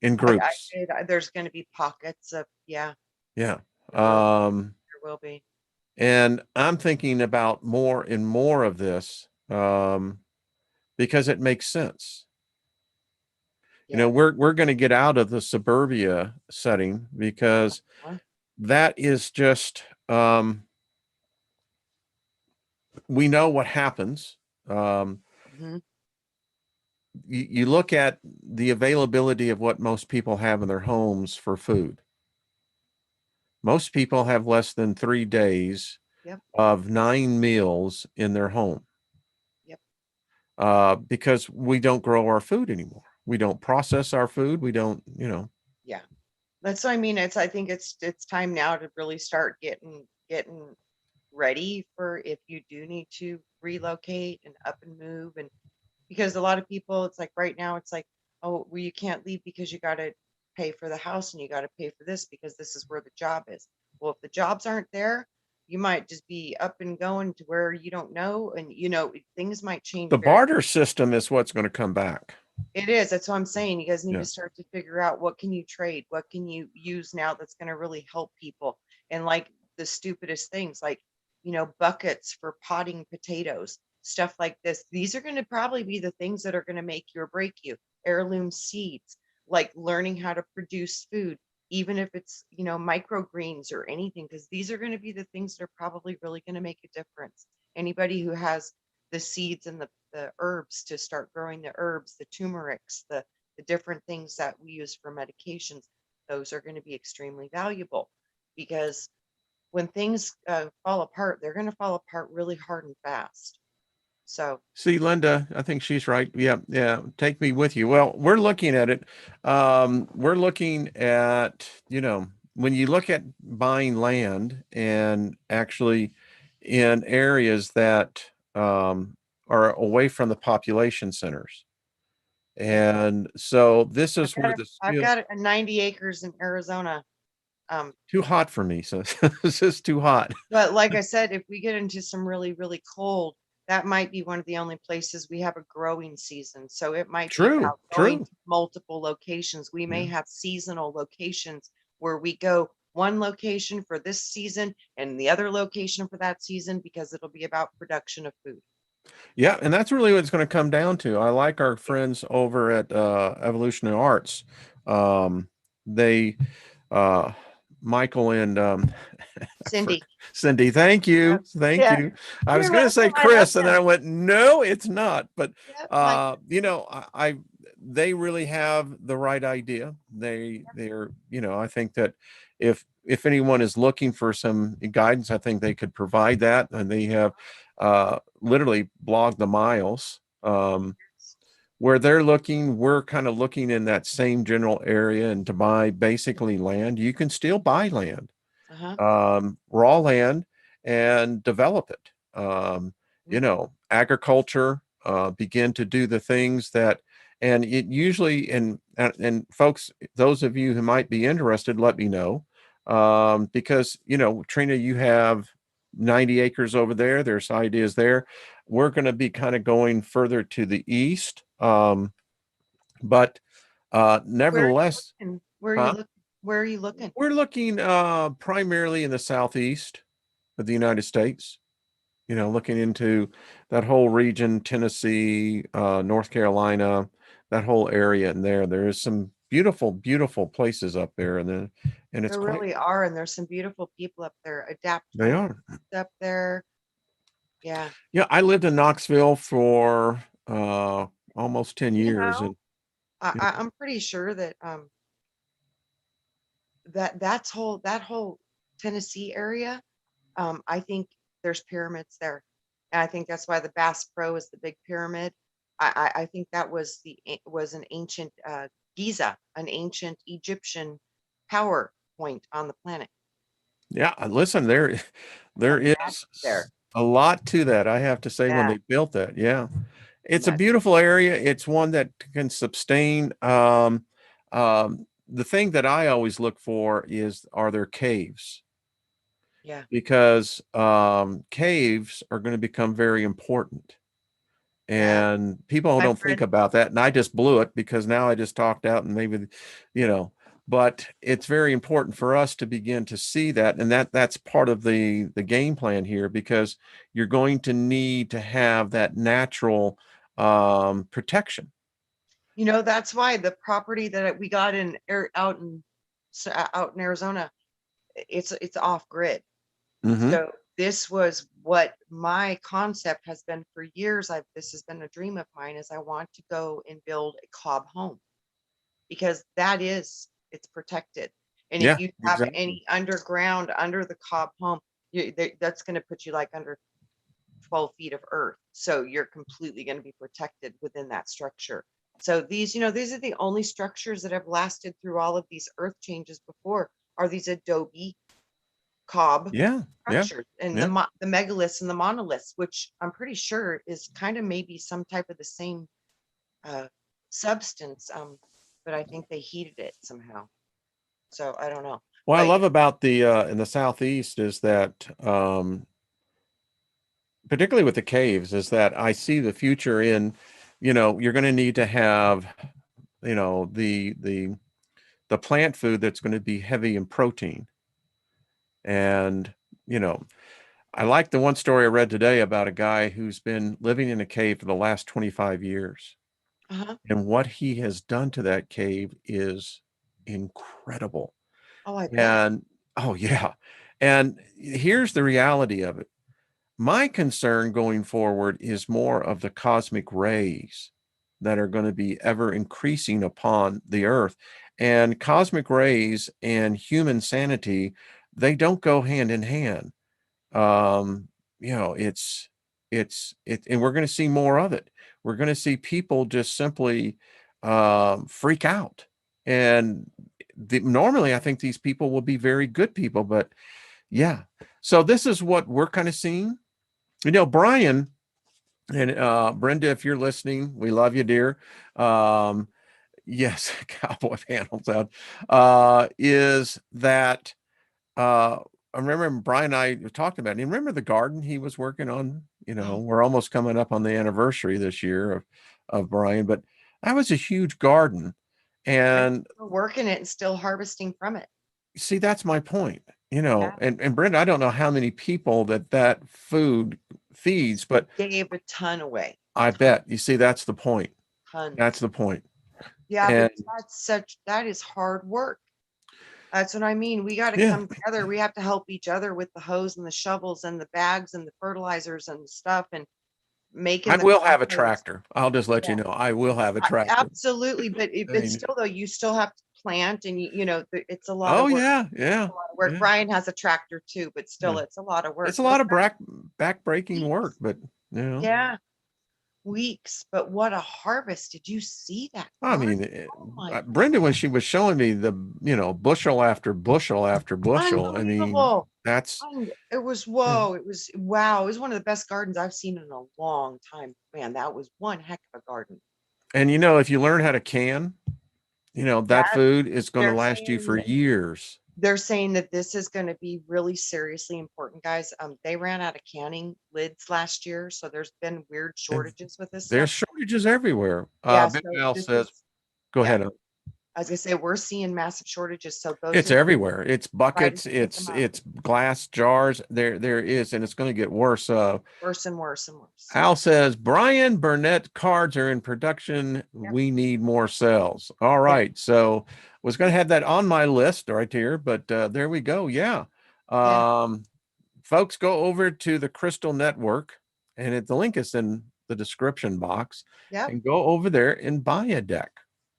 A: in
B: I
A: groups.
B: did. There's going to be pockets of, yeah,
A: Yeah.
B: there will,
A: Um,
B: there will be.
A: and I'm thinking about more and more of this because it makes sense.
B: Yeah.
A: We're going to get out of the suburbia setting because
B: Huh?
A: that is just we know what happens. Um,
B: Mhm.
A: you look at the availability of what most people have in their homes for food. Most people have less than 3 days
B: Yep.
A: of 9 meals in their home
B: Yep.
A: because we don't grow our food anymore. We don't process our food. We don't,
B: Yeah. That's what I mean. I think it's time now to really start getting ready for if you do need to relocate and up and move. And because a lot of people, it's like right now, it's like, oh, well, you can't leave because you got to pay for the house and you got to pay for this because this is where the job is. Well, if the jobs aren't there, you might just be up and going to where you don't know, and things might change
A: the
B: very.
A: barter system is what's going to come back.
B: It is. That's what I'm saying. You guys need to
A: Yeah.
B: start to figure out what can you trade, what can you use now that's going to really help people. And like the stupidest things, like buckets for potting potatoes, stuff like this. These are going to probably be the things that are going to make you or break you. Heirloom seeds, like learning how to produce food, even if it's microgreens or anything, because these are going to be the things that are probably really going to make a difference. Anybody who has the seeds and the herbs to start growing the herbs, the turmerics, the different things that we use for medications, those are going to be extremely valuable because when things fall apart, they're going to fall apart really hard and fast. So,
A: See, Linda, I think she's right. Yeah, yeah. Take me with you. Well, we're looking at it. We're looking at, when you look at buying land and actually in areas that are away from the population centers.
B: yeah,
A: And so this
B: I've
A: is
B: got
A: where
B: a,
A: the
B: I've
A: skill
B: got a 90 acres in Arizona. Um,
A: too hot for me. So this is too hot.
B: But like I said, if we get into some really, really cold, that might be one of the only places we have a growing season. So it might be
A: True,
B: about going
A: true.
B: to multiple locations. We may
A: Yeah.
B: have seasonal locations where we go one location for this season and the other location for that season because it'll be about production of food.
A: Yeah, and that's really what it's going to come down to. I like our
B: Yeah.
A: friends over at Evolutionary Arts. Um, they, uh, Michael and for
B: Cindy.
A: Cindy, thank
B: Yeah.
A: you, thank
B: Yeah.
A: you. I was
B: You're
A: going to say
B: welcome. I love
A: Chris, and then
B: them.
A: I went, no, it's not. But
B: Yep. Mike.
A: they really have the right idea. They're, I think that if anyone is looking for some guidance, I think they could provide that, and they have literally blogged the miles. Where they're looking, we're kind of looking in that same general area, and to buy basically land. You can still buy land,
B: Uh-huh.
A: raw land, and develop it.
B: Mhm.
A: Agriculture, begin to do the things that And it usually, and folks, those of you who might be interested, let me know. Because, Trina, you have 90 acres over there. There's ideas there. We're going to be kind of going further to the east. But
B: Where are you
A: nevertheless,
B: looking? Where are you
A: huh?
B: looking? Where are you looking?
A: We're looking primarily in the southeast of the United States, looking into that whole region, Tennessee, North Carolina, that whole area in there. There is some beautiful, beautiful places up there, and it's
B: There
A: quite,
B: really are, and there's some beautiful people up there. Adapt
A: they are.
B: up there. Yeah.
A: Yeah, I lived in Knoxville for almost 10
B: You
A: years,
B: know,
A: and
B: I'm pretty sure that that whole Tennessee area, I think there's pyramids there. And I think that's why the Bass Pro is the big pyramid. I think that was an ancient Giza, an ancient Egyptian power point on the planet.
A: yeah, listen, there
B: A
A: there
B: magic
A: is
B: there.
A: a lot to that, I have to say, when
B: Yeah.
A: they built that. Yeah. It's a
B: Magic.
A: beautiful area. It's one that can sustain. The thing that I always look for are there caves?
B: Yeah.
A: Because caves are going to become very important.
B: Yeah.
A: And people
B: My
A: don't think
B: friend,
A: about that. And I just blew it because now I just talked out and maybe, you know, but it's very important for us to begin to see that. And that's part of the game plan here, because you're going to need to have that natural protection.
B: that's why the property that we got out in Arizona, it's off grid.
A: Hmm.
B: So this was what my concept has been for years. This has been a dream of mine, is I want to go and build a cob home, because it's protected. And if
A: Yeah,
B: you have
A: exactly.
B: any underground under the cob home, that's going to put you like under 12 feet of earth. So you're completely going to be protected within that structure. So these are the only structures that have lasted through all of these earth changes before, are these adobe cob
A: Yeah, yeah,
B: structures, and
A: yeah.
B: the megaliths and the monoliths, which I'm pretty sure is kind of maybe some type of the same uh, substance, but I think they heated it somehow. So I don't know.
A: What I
B: But
A: love about the in the southeast is that particularly with the caves, is that I see the future in, you're going to need to have, the plant food that's going to be heavy in protein. And, you know, I like the one story I read today about a guy who's been living in a cave for the last 25 years.
B: uh-huh.
A: And what he has done to that cave is incredible.
B: Oh, I bet.
A: And oh yeah. And here's the reality of it. My concern going forward is more of the cosmic rays that are going to be ever increasing upon the earth. And cosmic rays and human sanity, they don't go hand in hand. Um, and we're going to see more of it. We're going to see people just simply freak out. And normally, I think these people will be very good people, but yeah. So this is what we're kind of seeing. Brian and Brenda, if you're listening, we love you, dear. Yes, cowboy panels out. Is that I remember Brian and I talked about it. You remember the garden he was working on?
B: Oh,
A: We're almost coming up on the anniversary this year of Brian, but that was a huge garden.
B: and
A: And
B: we're working it and still harvesting from it.
A: see, that's my point.
B: Yeah.
A: And Brenda, I don't know how many people that food feeds, but
B: Gave a ton away.
A: I bet, you see, that's the point. That's
B: Tons.
A: the point.
B: Yeah, but
A: And
B: that is hard work. That's what I mean. We got to
A: yeah,
B: come together. We have to help each other with the hose and the shovels and the bags and the fertilizers and the stuff, and
A: I
B: making the
A: will have a
B: compost.
A: tractor. I'll just let you
B: Yeah,
A: know. I will have a tractor.
B: absolutely. But
A: I
B: but
A: mean,
B: still, though, you still have to plant, and it's a lot
A: oh
B: of work.
A: yeah, yeah,
B: A lot of work.
A: yeah,
B: Brian has a tractor too, but still,
A: yeah.
B: it's a lot of work.
A: It's a
B: But
A: lot of back breaking work,
B: weeks,
A: but
B: yeah, weeks. But what a harvest! Did you see that
A: I
B: garden?
A: mean,
B: Oh my
A: Brenda, when she was showing me the, bushel after bushel after bushel, I mean,
B: Unbelievable.
A: that's,
B: It was
A: yeah.
B: whoa. It was wow. It was one of the best gardens I've seen in a long time. Man, that was one heck of a garden.
A: And you know, if you learn how to can, you know, that
B: That
A: food is going to
B: they're
A: last you for
B: saying
A: years.
B: they're saying that this is going to be really seriously important, guys. They ran out of canning lids last year, so there's been weird
A: And
B: shortages with this
A: there's
B: stuff.
A: shortages everywhere.
B: Yeah,
A: Big
B: so
A: Al
B: this
A: says,
B: is
A: go
B: yeah.
A: ahead.
B: I was gonna say we're seeing massive shortages, so those
A: It's
B: of you
A: everywhere. It's
B: try to
A: buckets.
B: sneak them up,
A: It's glass jars. There is, and it's going to get worse.
B: worse and worse and worse.
A: Al says, Brian Burnett cards are in production.
B: Yep.
A: We need more cells. All
B: Yeah.
A: right. So was going to have that on my list right here, but there we go. Yeah.
B: Yeah.
A: Folks, go over to the Crystal Network, and the link is in the description box,
B: Yep.
A: and go over there and buy a deck.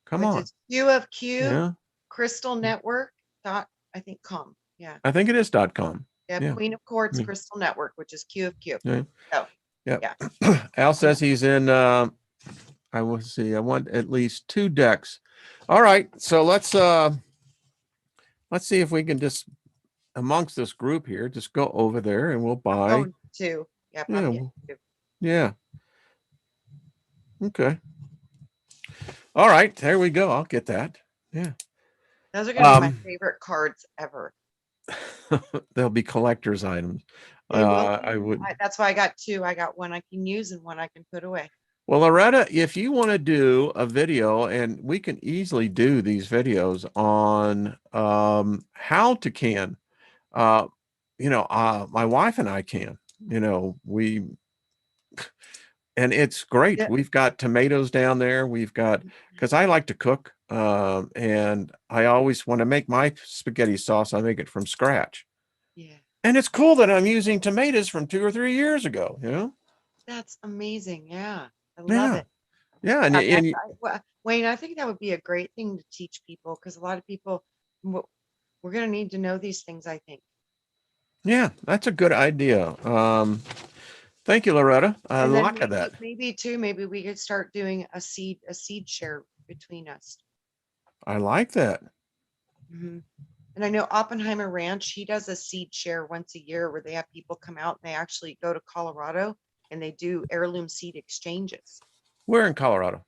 A: Come
B: Which
A: on.
B: is Q of Q
A: Yeah.
B: Crystal Network dot I think com. Yeah.
A: I think it is .com.
B: Yeah.
A: Yeah.
B: Queen of Quartz
A: Yeah.
B: Crystal Network, which is Q of Q.
A: Yeah.
B: So
A: Yeah.
B: yeah.
A: Al says he's in I will see. I want at least 2 decks. All right. So let's see if we can just amongst this group here, just go over there and we'll
B: I'm
A: buy.
B: going to. Yep,
A: Yeah.
B: I'm getting to.
A: Yeah. Okay. All right. There we go. I'll get that. Yeah.
B: Those are gonna be my
A: Um
B: favorite cards ever.
A: they'll be collector's items.
B: They will
A: I
B: be.
A: would.
B: That's why I got 2. I got one I can use and one I can put away.
A: Well, Loretta, if you want to do a video, and we can easily do these videos on how to can, my wife and I can, and it's great.
B: Yeah.
A: We've got tomatoes down there. We've got, because I like to cook, and I always, when I make my spaghetti sauce, I make it from scratch.
B: Yeah.
A: And it's cool that I'm using tomatoes from 2 or 3 years ago, you know?
B: That's amazing. Yeah. I love
A: Yeah.
B: it.
A: Yeah.
B: Wayne, I think that would be a great thing to teach people because a lot of people, we're going to need to know these things, I think.
A: Yeah, that's a good idea. Thank you, Loretta. I
B: And then
A: like that.
B: maybe we could start doing a seed share between us.
A: I like that.
B: And I know Oppenheimer Ranch, he does a seed share once a year where they have people come out and they actually go to Colorado and they do heirloom seed exchanges.
A: We're in Colorado.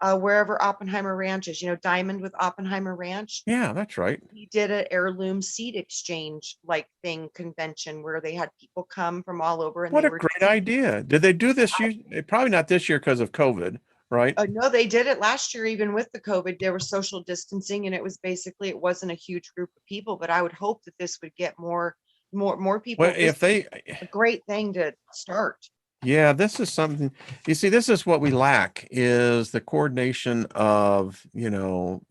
B: Wherever Oppenheimer Ranch is, Diamond with Oppenheimer Ranch.
A: Yeah, that's right.
B: He did an heirloom seed exchange convention where they had people come from all over. And
A: What
B: they
A: a
B: were
A: great idea. Did they do this year? Probably not this year because of COVID, right?
B: No, they did it last year, even with the COVID. There was social distancing, and it wasn't a huge group of people. But I would hope that this would get more people.
A: Well, if they,
B: a great thing to start.
A: yeah, this is something, you see, this is what we lack is the coordination of,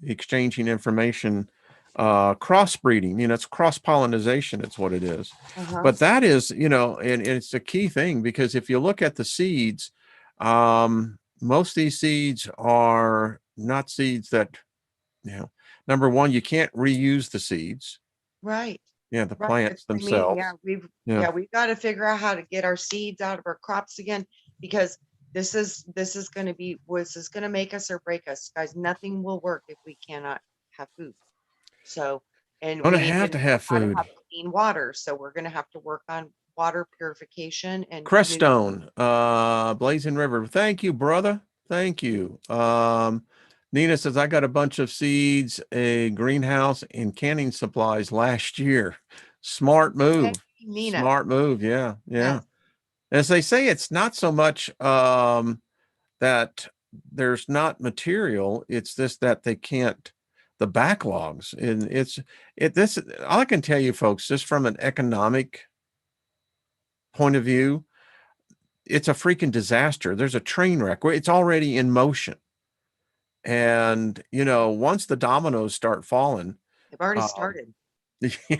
A: exchanging information, crossbreeding, it's cross-pollination. It's what it is. But that is, and it's a key thing because if you look at the seeds, most of these seeds are not seeds that, number one, you can't reuse the seeds.
B: Right.
A: Yeah, the plants themselves.
B: We've got to figure out how to get our seeds out of our crops again because this is going to make us or break us, guys. Nothing will work if we cannot have food. So, and
A: Gonna
B: we
A: have to have food.
B: have clean water. So we're going to have to work on water purification and
A: Crestone, Blazing River. Thank you, brother. Thank you. Nina says, I got a bunch of seeds, a greenhouse, and canning supplies last year. Smart move.
B: Nina.
A: Smart move. Yeah. Yeah.
B: Yes.
A: As they say, it's not so much that there's not material. It's this that they can't, the backlogs. And this, all I can tell you folks, just from an economic point of view, it's a freaking disaster. There's a train wreck where it's already in motion. And, once the dominoes start falling,
B: they've already started.
A: Yeah,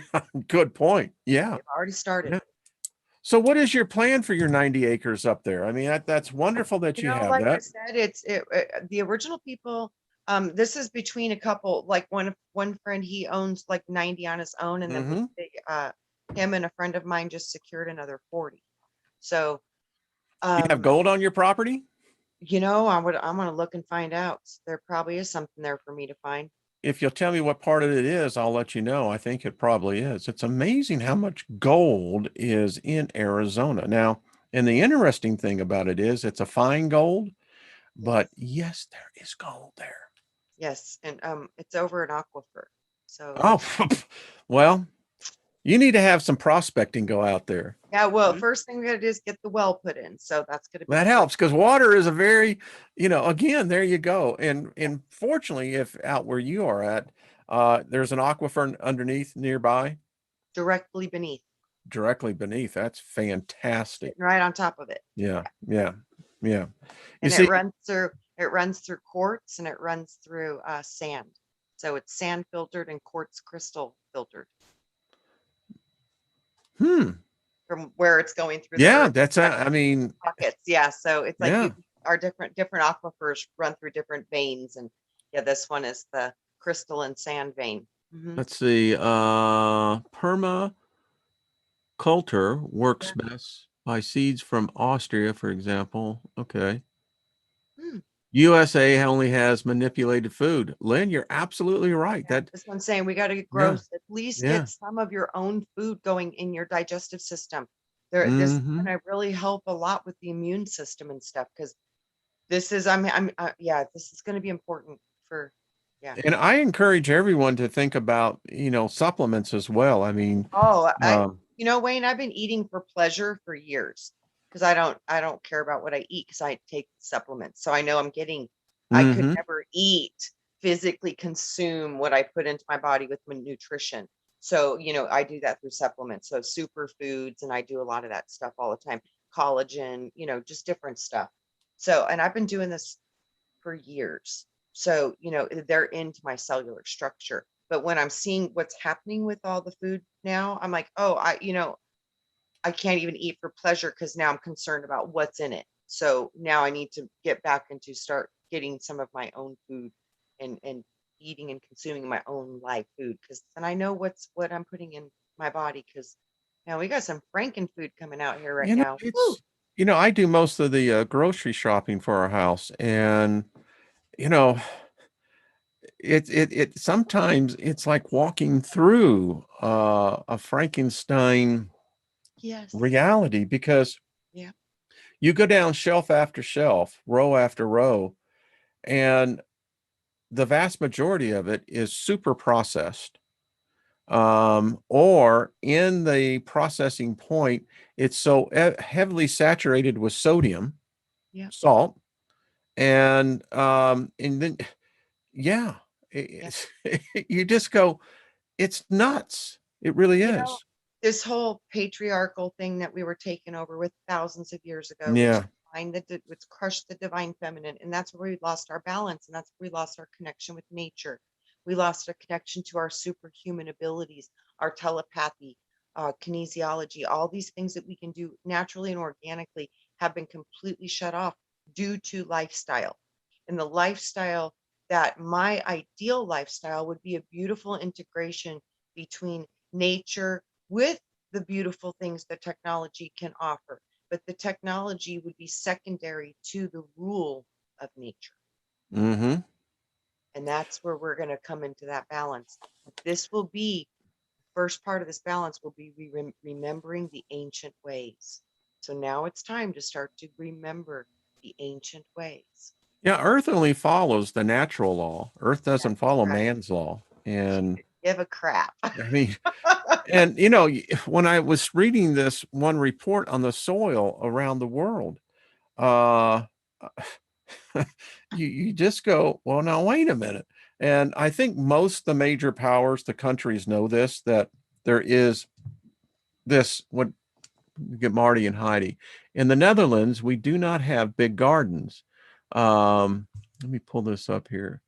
A: good point. Yeah.
B: They've already started.
A: Yeah. So what is your plan for your 90 acres up there? I mean, that's wonderful that you have
B: like
A: that.
B: I said, the original people, this is between a couple, like one friend, he owns like 90 on his own. And then him and a friend of mine just secured another 40. So,
A: you have gold on your property?
B: I'm going to look and find out. There probably is something there for me to find.
A: If you'll tell me what part of it is, I'll let you know. I think it probably is. It's amazing how much gold is in Arizona. Now, and the interesting thing about it is it's a fine gold. but
B: Yes.
A: yes, there is gold there.
B: Yes. And it's over an aquifer. So
A: Oh,
B: there's
A: well, you need to have some prospecting go out there.
B: yeah, well, first thing we gotta do is get the well put in. So that's gonna be
A: That
B: the first.
A: helps because water is a very, again, there you go. And fortunately, if out where you are at, there's an aquifer underneath nearby,
B: Directly beneath,
A: directly beneath. That's fantastic.
B: sitting right on top of it.
A: Yeah, yeah, yeah. You
B: And
A: see,
B: it runs through quartz and it runs through sand. So it's sand filtered and quartz crystal filtered from where it's going through the
A: yeah,
B: earth
A: that's, I mean,
B: pockets. Yeah. So it's like
A: yeah.
B: our different aquifers run through different veins. And yeah, this one is the crystal and sand vein.
A: Let's see. Permaculture works
B: Yeah.
A: best by seeds from Austria, for example. Okay.
B: Hmm.
A: USA only has manipulated food. Lynn, you're absolutely right.
B: Yeah,
A: That,
B: that's what I'm saying. We got to grow,
A: yeah,
B: at least
A: yeah.
B: get some of your own food going in your digestive system. This is
A: Hmm.
B: going to really help a lot with the immune system and stuff. Because this is, yeah, this is going to be important for, yeah.
A: And I encourage everyone to think about, supplements as well. I mean,
B: Oh,
A: um,
B: Wayne, I've been eating for pleasure for years because I don't care about what I eat because I take supplements. So I know I could
A: mhm.
B: never eat, physically consume what I put into my body with my nutrition. So, I do that through supplements. So superfoods, and I do a lot of that stuff all the time. Collagen, just different stuff. So, and I've been doing this for years. So, they're into my cellular structure. But when I'm seeing what's happening with all the food now, I'm like, oh, I can't even eat for pleasure because now I'm concerned about what's in it. So now I need to get back into start getting some of my own food and eating and consuming my own live food because then I know what I'm putting in my body because now we got some Franken food coming out here right now. Woo!
A: I do most of the grocery shopping for our house, and you know, it sometimes it's like walking through a Frankenstein
B: Yes.
A: reality because
B: Yeah.
A: you go down shelf after shelf, row after row, and the vast majority of it is super processed. Or in the processing point, it's so heavily saturated with sodium,
B: Yeah.
A: salt, and then yeah,
B: Yeah.
A: you just go, it's nuts. It really
B: You know,
A: is.
B: this whole patriarchal thing that we were taken over with thousands of years ago,
A: Yeah.
B: which crushed the divine feminine, and that's where we lost our balance, and that's where we lost our connection with nature. We lost our connection to our superhuman abilities, our telepathy, kinesiology, all these things that we can do naturally and organically have been completely shut off due to lifestyle. And the lifestyle that my ideal lifestyle would be a beautiful integration between nature with the beautiful things that technology can offer. But the technology would be secondary to the rule of nature.
A: Mm-hmm.
B: And that's where we're going to come into that balance. This will be, first part of this balance will be remembering the ancient ways. So now it's time to start to remember the ancient ways.
A: Yeah, Earth only follows the natural law. Earth doesn't
B: That's
A: follow
B: right.
A: man's law. And
B: Give a crap.
A: I mean, and when I was reading this one report on the soil around the world, uh you just go, well, now wait a minute. And I think most the major powers, the countries know this, that there is this, what, get Marty and Heidi. In the Netherlands, we do not have big gardens. Let me pull this up here.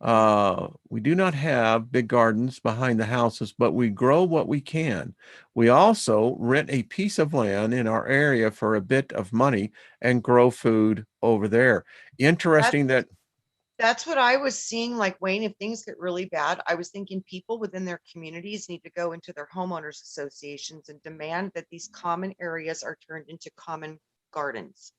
A: We do not have big gardens behind the houses, but we grow what we can. We also rent a piece of land in our area for a bit of money and grow food over there. Interesting that,
B: That's what I was seeing. Like, Wayne, if things get really bad, I was thinking people within their communities need to go into their homeowners associations and demand that these common areas are turned into common gardens.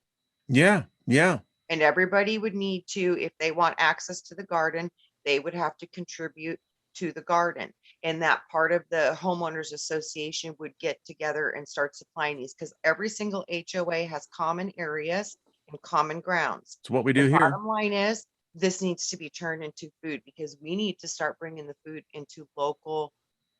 A: yeah, yeah.
B: And everybody would need to, if they want access to the garden, they would have to contribute to the garden. And that part of the homeowners association would get together and start supplying these because every single HOA has common areas. common grounds.
A: It's what we
B: The
A: do here.
B: bottom line is this needs to be turned into food because we need to start bringing the food into local.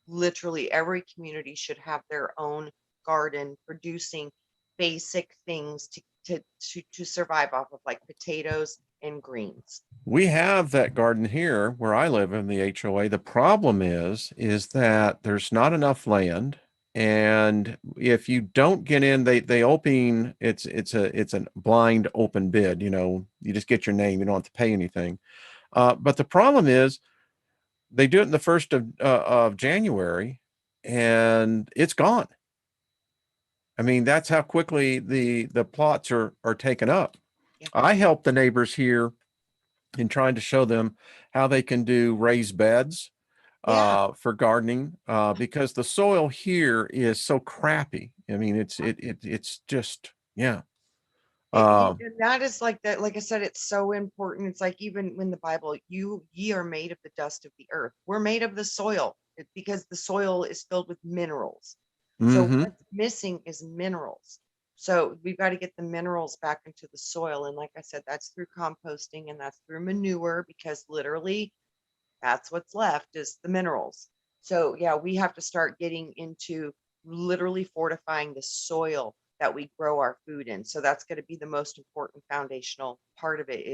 B: Literally every community should have their own garden producing basic things to survive off of, like potatoes and greens.
A: We have that garden here where I live in the HOA. The problem is that there's not enough land. And if you don't get in, they open, it's a blind open bid, you know, you just get your name, you don't have to pay anything. But the problem is they do it in the 1st of January and it's gone. I mean, that's how quickly the plots are taken up.
B: Yeah.
A: I help the neighbors here in trying to show them how they can do raised beds
B: Yeah.
A: for gardening because the soil here is so crappy. I mean, it's just, yeah.
B: And that is like that. Like I said, it's so important. It's like even when the Bible, ye are made of the dust of the earth. We're made of the soil because the soil is filled with minerals. So
A: Mm-hmm.
B: what's missing is minerals. So we've got to get the minerals back into the soil. And like I said, that's through composting and that's through manure because literally that's what's left is the minerals. So yeah, we have to start getting into literally fortifying the soil that we grow our food in. So that's going to be the most important foundational part of it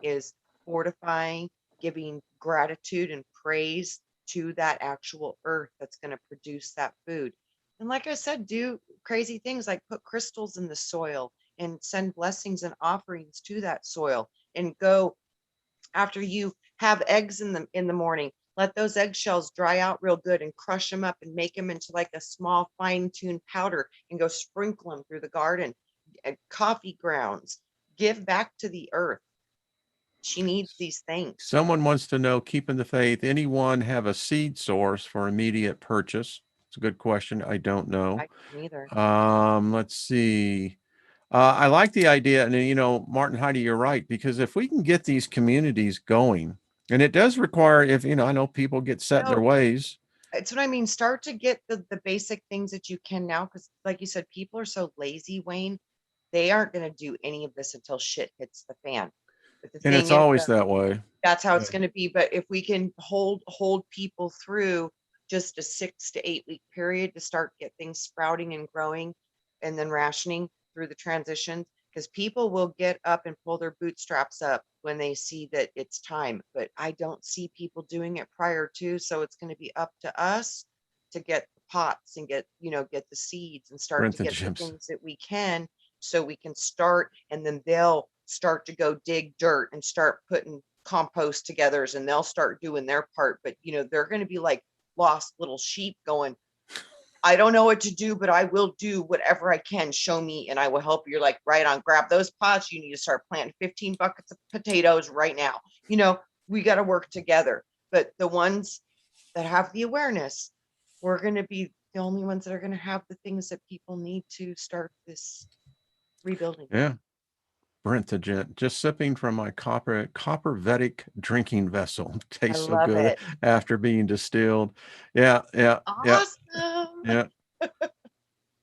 B: is fortifying, giving gratitude and praise to that actual earth that's going to produce that food. And like I said, do crazy things like put crystals in the soil and send blessings and offerings to that soil and go after you have eggs in the morning, let those eggshells dry out real good and crush them up and make them into like a small fine-tuned powder and go sprinkle them through the garden. Coffee grounds, give back to the earth. She needs these things.
A: Someone wants to know, keeping the faith, anyone have a seed source for immediate purchase? It's a good question. I don't know.
B: I can either.
A: Let's see. I like the idea. And, you know, Martin, Heidi, you're right, because if we can get these communities going, and it does require, if, you know, I know people get set in their
B: No,
A: ways.
B: it's what I mean. Start to get the basic things that you can now, because like you said, people are so lazy, Wayne. They aren't going to do any of this until shit hits the fan. But the
A: And it's
B: thing is,
A: always that way.
B: that's how it's
A: Yeah.
B: going to be. But if we can hold people through just a 6 to 8 week period to start get things sprouting and growing and then rationing through the transitions, because people will get up and pull their bootstraps up when they see that it's time. But I don't see people doing it prior to. So it's going to be up to us to get the pots and get the seeds and start to
A: Brent and
B: get the
A: Jim's.
B: things that we can so we can start, and then they'll start to go dig dirt and start putting compost togethers and they'll start doing their part. But they're going to be like lost little sheep going, I don't know what to do, but I will do whatever I can. Show me and I will help you. You're like, right on, grab those pots. You need to start planting 15 buckets of potatoes right now. We got to work together. But the ones that have the awareness, we're going to be the only ones that are going to have the things that people need to start this rebuilding.
A: Yeah. Brent the Gent, just sipping from my copper Vedic drinking vessel.
B: I
A: Tastes so
B: love
A: good
B: it.
A: after being distilled. Yeah.
B: Awesome.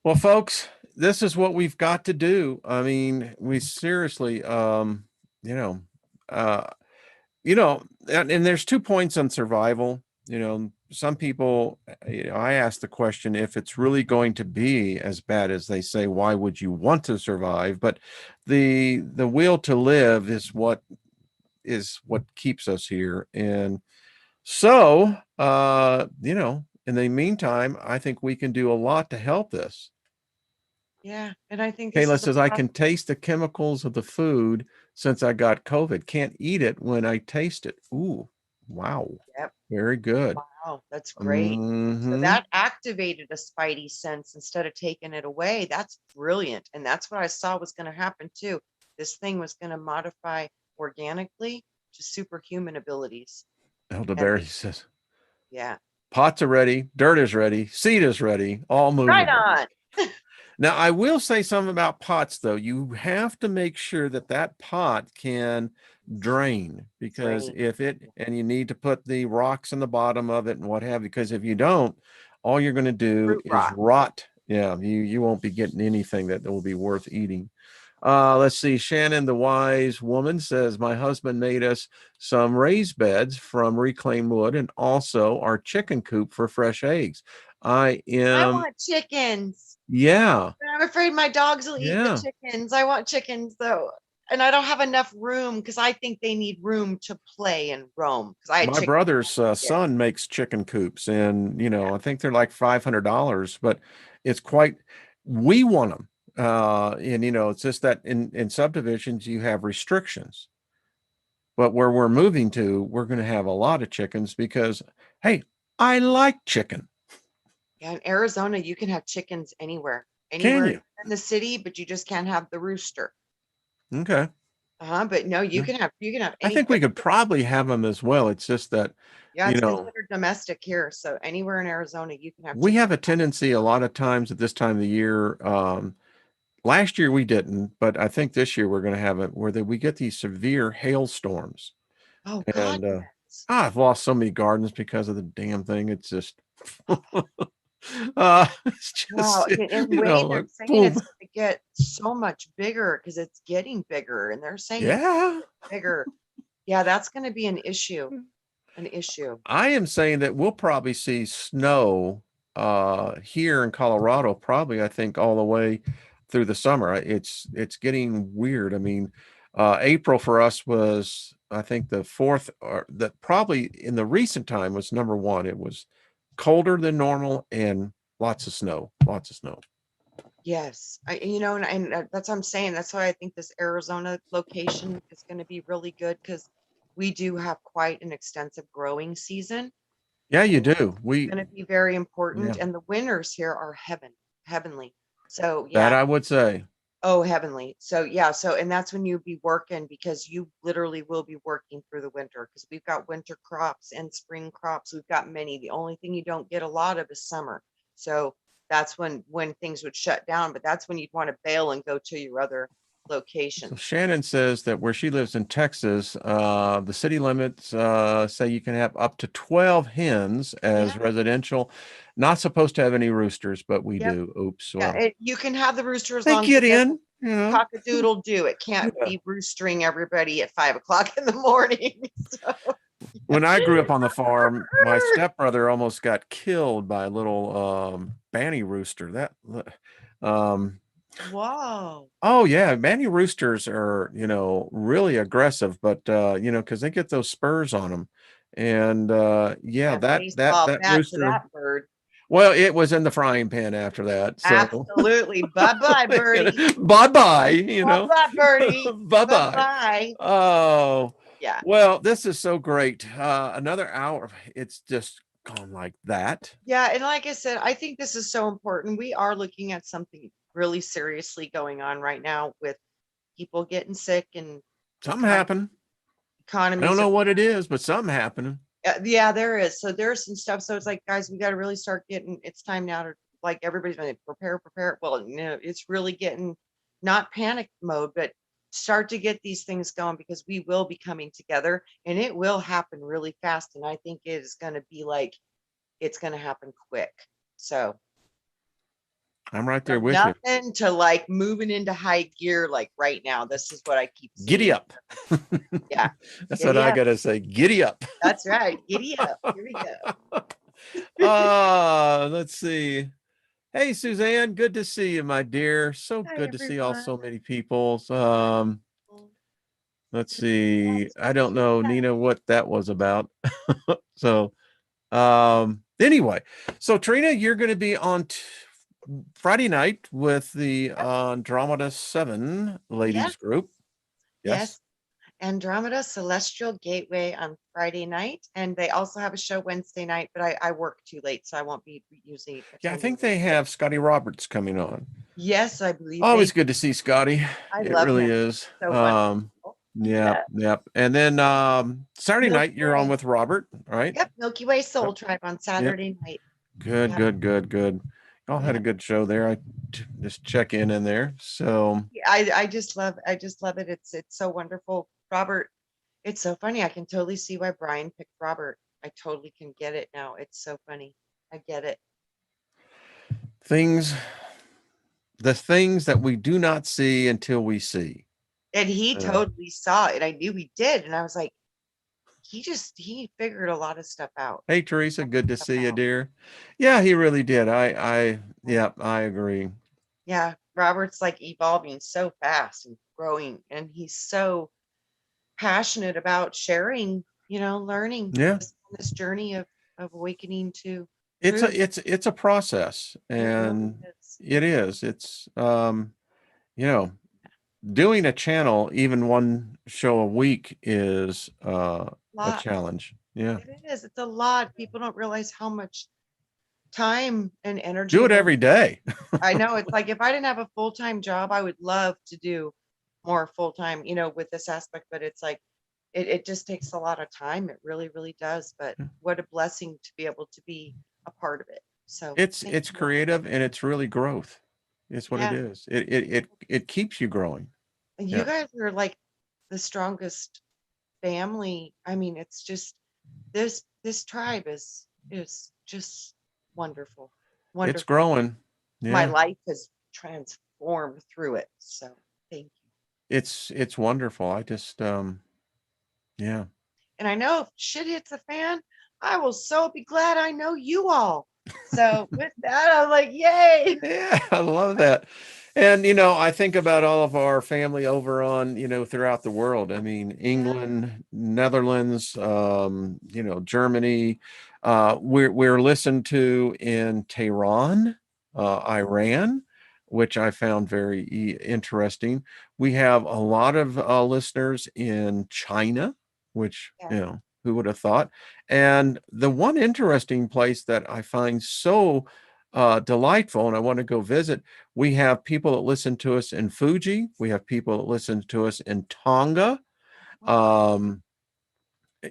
A: Well, folks, this is what we've got to do. I mean, we seriously, you know, uh, and there's 2 points on survival. Some people, I ask the question, if it's really going to be as bad as they say, why would you want to survive? But the will to live is what keeps us here. And so, in the meantime, I think we can do a lot to help this.
B: Yeah. And I think this
A: Kayla
B: is a
A: says, I can taste the chemicals of the food since I got COVID. Can't eat it when I taste it. Ooh, wow.
B: Yep.
A: Very good.
B: Wow, that's great. So
A: Mm-hmm.
B: that activated a spidey sense instead of taking it away. That's brilliant. And that's what I saw was going to happen too. This thing was going to modify organically to superhuman abilities. And
A: Elderberry says,
B: yeah,
A: pots are ready, dirt is ready, seed is ready, all
B: right
A: movable.
B: on.
A: Now, I will say something about pots, though. You have to make sure that pot can drain, because and you need to put the rocks in the bottom of it and what have you, because if you don't, all you're going to do
B: Fruit
A: is
B: rot.
A: rot. Yeah, you won't be getting anything that will be worth eating. Let's see. Shannon, the wise woman, says, my husband made us some raised beds from reclaimed wood and also our chicken coop for fresh eggs. I
B: I
A: am,
B: want chickens.
A: yeah,
B: But I'm afraid my dogs will eat the
A: yeah.
B: chickens. I want chickens though. And I don't have enough room because I think they need room to play and roam. Because I had
A: My
B: chickens.
A: brother's son makes chicken coops, and I think they're like $500, but it's quite. We want them, and it's just that in subdivisions you have restrictions. But where we're moving to, we're going to have a lot of chickens because, hey, I like chicken.
B: Yeah, in Arizona, you can have chickens anywhere,
A: Can
B: anywhere
A: you?
B: in the city, but you just can't have the rooster.
A: Okay.
B: But no, you
A: Yeah.
B: can have
A: I think
B: anything.
A: we could probably have them as well. It's just that,
B: Yeah,
A: you
B: it's
A: know,
B: considered domestic here. So anywhere in Arizona, you can have
A: we
B: chickens.
A: have a tendency a lot of times at this time of the year. Last year we didn't, but I think this year we're going to have it where we get these severe hailstorms.
B: Oh God,
A: And
B: yes.
A: I've lost so many gardens because of the damn thing. It's just, it's
B: Wow.
A: just,
B: And Wayne, they're
A: like,
B: saying it's
A: boom.
B: going to get so much bigger because it's getting bigger, and they're saying it's
A: Yeah.
B: bigger. Yeah, that's going to be an issue. An issue.
A: I am saying that we'll probably see snow here in Colorado, probably I think all the way through the summer. It's getting weird. I mean, April for us was I think the fourth or that probably in the recent time was number one. It was colder than normal and lots of snow, lots of snow.
B: Yes, and that's what I'm saying. That's why I think this Arizona location is going to be really good because we do have quite an extensive growing season.
A: Yeah, you
B: And
A: do.
B: it's going to be very important.
A: Yeah,
B: And the winters here are heavenly. So
A: that
B: yeah,
A: I would say.
B: oh heavenly. So yeah, and that's when you be working because you literally will be working through the winter because we've got winter crops and spring crops. We've got many. The only thing you don't get a lot of is summer. So that's when things would shut down, but that's when you'd want to bail and go to your other
A: So
B: locations.
A: Shannon says that where she lives in Texas, the city limits say you can have up to 12 hens as
B: Yeah.
A: residential. Not supposed to have any roosters, but we
B: Yep.
A: do. Oops.
B: Yeah.
A: Well,
B: You can have the rooster as
A: they
B: long as
A: get
B: it doesn't
A: in.
B: cock-a-doodle do. It can't
A: Yeah.
B: be roostering everybody at 5 o'clock in the morning. So,
A: When I grew up on the farm, my stepbrother almost got killed by a little banny rooster. Um,
B: whoa.
A: oh yeah, banny roosters are, really aggressive, but because they get those spurs on them. And yeah,
B: Yeah,
A: that that
B: baseball
A: that
B: bat to
A: rooster,
B: that bird.
A: well, it was in the frying pan after that. So
B: Absolutely. Bye-bye, birdie.
A: bye-bye,
B: Bye-bye, birdie.
A: bye-bye.
B: Bye-bye.
A: Oh,
B: Yeah.
A: well, this is so great. Another hour. It's just gone like that.
B: Yeah. And like I said, I think this is so important. We are looking at something really seriously going on right now with people getting sick and
A: Something happened. I don't
B: economies
A: know
B: are.
A: what it is, but something happened.
B: Yeah, there is. So there's some stuff. So it's like, guys, we got to really start getting. It's time now to like everybody's going to prepare. Well, it's really getting not panic mode, but start to get these things going because we will be coming together and it will happen really fast. And I think it is going to be like it's going to happen quick. So
A: I'm right there
B: from
A: with you.
B: nothing to like moving into high gear, like right now. This is what I keep
A: Giddy
B: seeing.
A: up.
B: Yeah,
A: That's what I gotta say. Giddy up.
B: that's right. Giddy up. Here we go.
A: Let's see. Hey, Suzanne, good to see you, my dear. So
B: Hi,
A: good to see all
B: everyone.
A: so many people. Let's
B: Good to see you
A: see. I don't
B: also.
A: know, Nina, what that was about. So, anyway, so Trina, you're going to be on Friday night with the Andromeda 7
B: Yes,
A: ladies group. Yes.
B: yes. Andromeda Celestial Gateway on Friday night. And they also have a show Wednesday night, but I work too late, so I won't be usually
A: Yeah, I
B: attending.
A: think they have Scotty Roberts coming on.
B: Yes, I believe they.
A: Always good to see Scotty.
B: I
A: It
B: love
A: really
B: him.
A: is.
B: So wonderful.
A: Yep,
B: Yeah.
A: yep. And then Saturday
B: Milky
A: night you're on
B: Way.
A: with Robert, right?
B: Yep. Milky Way Soul
A: Yep.
B: Tribe on
A: Yep.
B: Saturday night.
A: Good,
B: Yeah.
A: good, good, good. Y'all had
B: Yeah.
A: a good show there. I just check in there. So
B: I just love it. It's so wonderful. Robert, it's so funny. I can totally see why Brian picked Robert. I totally can get it now. It's so funny. I get it.
A: things the things that we do not see until we see.
B: And he
A: Yeah.
B: totally saw it. I knew he did. And I was like, he figured a lot of stuff out.
A: Hey, Teresa, good to see you, dear. Yeah, he really did. Yeah, I agree.
B: Yeah. Robert's like evolving so fast and growing. And he's so passionate about sharing, learning
A: Yeah.
B: this journey of awakening to
A: It's
B: truth.
A: a process,
B: It really
A: and
B: is.
A: it is. It's you know, doing a channel, even one show a week, is a
B: Lot.
A: challenge. Yeah.
B: It is. It's a lot. People don't realize how much time and energy
A: Do
B: it
A: it
B: is.
A: every day.
B: I know. It's like if I didn't have a full-time job, I would love to do more full-time, with this aspect, but it's like it just takes a lot of time. It really, really does. But what a blessing to be able to be a part of it. So thank
A: It's
B: you all.
A: creative, and it's really growth. It's what it
B: Yeah.
A: is. It keeps you growing.
B: And you
A: Yeah.
B: guys are like the strongest family. I mean, it's just this tribe is just wonderful.
A: It's
B: Wonderful.
A: growing.
B: My
A: Yeah.
B: life has transformed through it. So thank you.
A: It's wonderful. I just yeah.
B: And I know if shit hits the fan, I will so be glad I know you all. So with that, I'm like, yay.
A: Yeah, I love that. And I think about all of our family over on, throughout the world. I mean, England, Netherlands, Germany. We're listened to in Tehran, Iran, which I found very interesting. We have a lot of listeners in China, which,
B: Yeah.
A: who would have thought? And the one interesting place that I find so delightful, and I want to go visit. We have people that listen to us in Fuji. We have people that listen to us in Tonga. Um,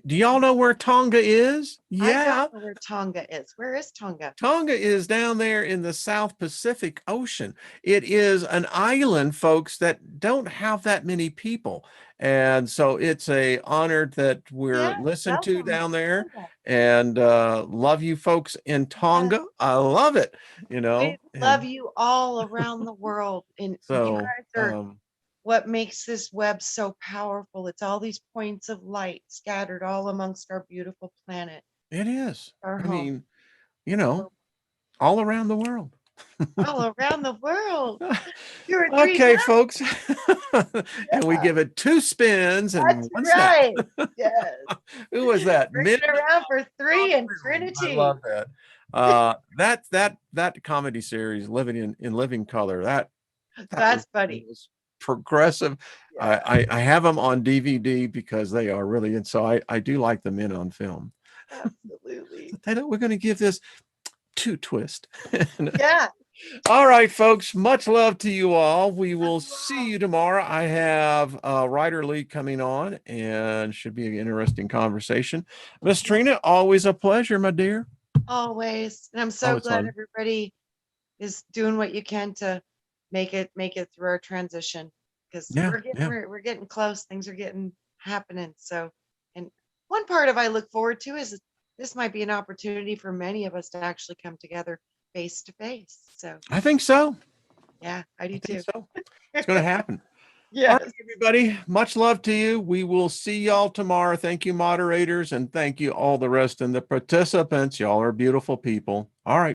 A: do y'all know where Tonga is?
B: I don't
A: Yeah.
B: know where Tonga is. Where is Tonga?
A: Tonga is down there in the South Pacific Ocean. It is an island, folks, that don't have that many people. And so it's a honor that we're
B: Yeah,
A: listened to
B: welcome.
A: down there, and love you folks in Tonga. I love it,
B: We love
A: and
B: you all around the world. And you
A: so
B: guys are what makes this web so powerful. It's all these points of light scattered all amongst our beautiful planet,
A: it is.
B: our
A: I
B: home.
A: mean, all around the world.
B: All around the world. 2 or 3
A: Okay,
B: times.
A: folks. And we give it 2 spins and
B: That's
A: 1 snap.
B: right. Yes.
A: Who was that?
B: Bring it around for 3 and
A: I
B: Trinity.
A: love that. That comedy series, Living in Living Color,
B: That's funny.
A: was progressive.
B: Yeah.
A: I have them on DVD because they are really, and so I do like them on film.
B: Absolutely.
A: We're going to give this 2 twist.
B: Yeah.
A: All right, folks. Much love to you all. We will see you tomorrow. I have Ryder Lee coming on, and should be an interesting conversation. Miss Trina, always a pleasure, my dear.
B: Always. And I'm so
A: it's
B: glad
A: fun.
B: everybody is doing what you can to make it through our transition, because we're getting close. Things are getting happening. So, and one part of I look forward to is this might be an opportunity for many of us to actually come together face to face. So
A: I think so.
B: yeah, I do too.
A: So it's going to happen.
B: Yes.
A: All right, everybody. Much love to you. We will see y'all tomorrow. Thank you, moderators, and thank you all the rest and the participants. Y'all are beautiful people. All right.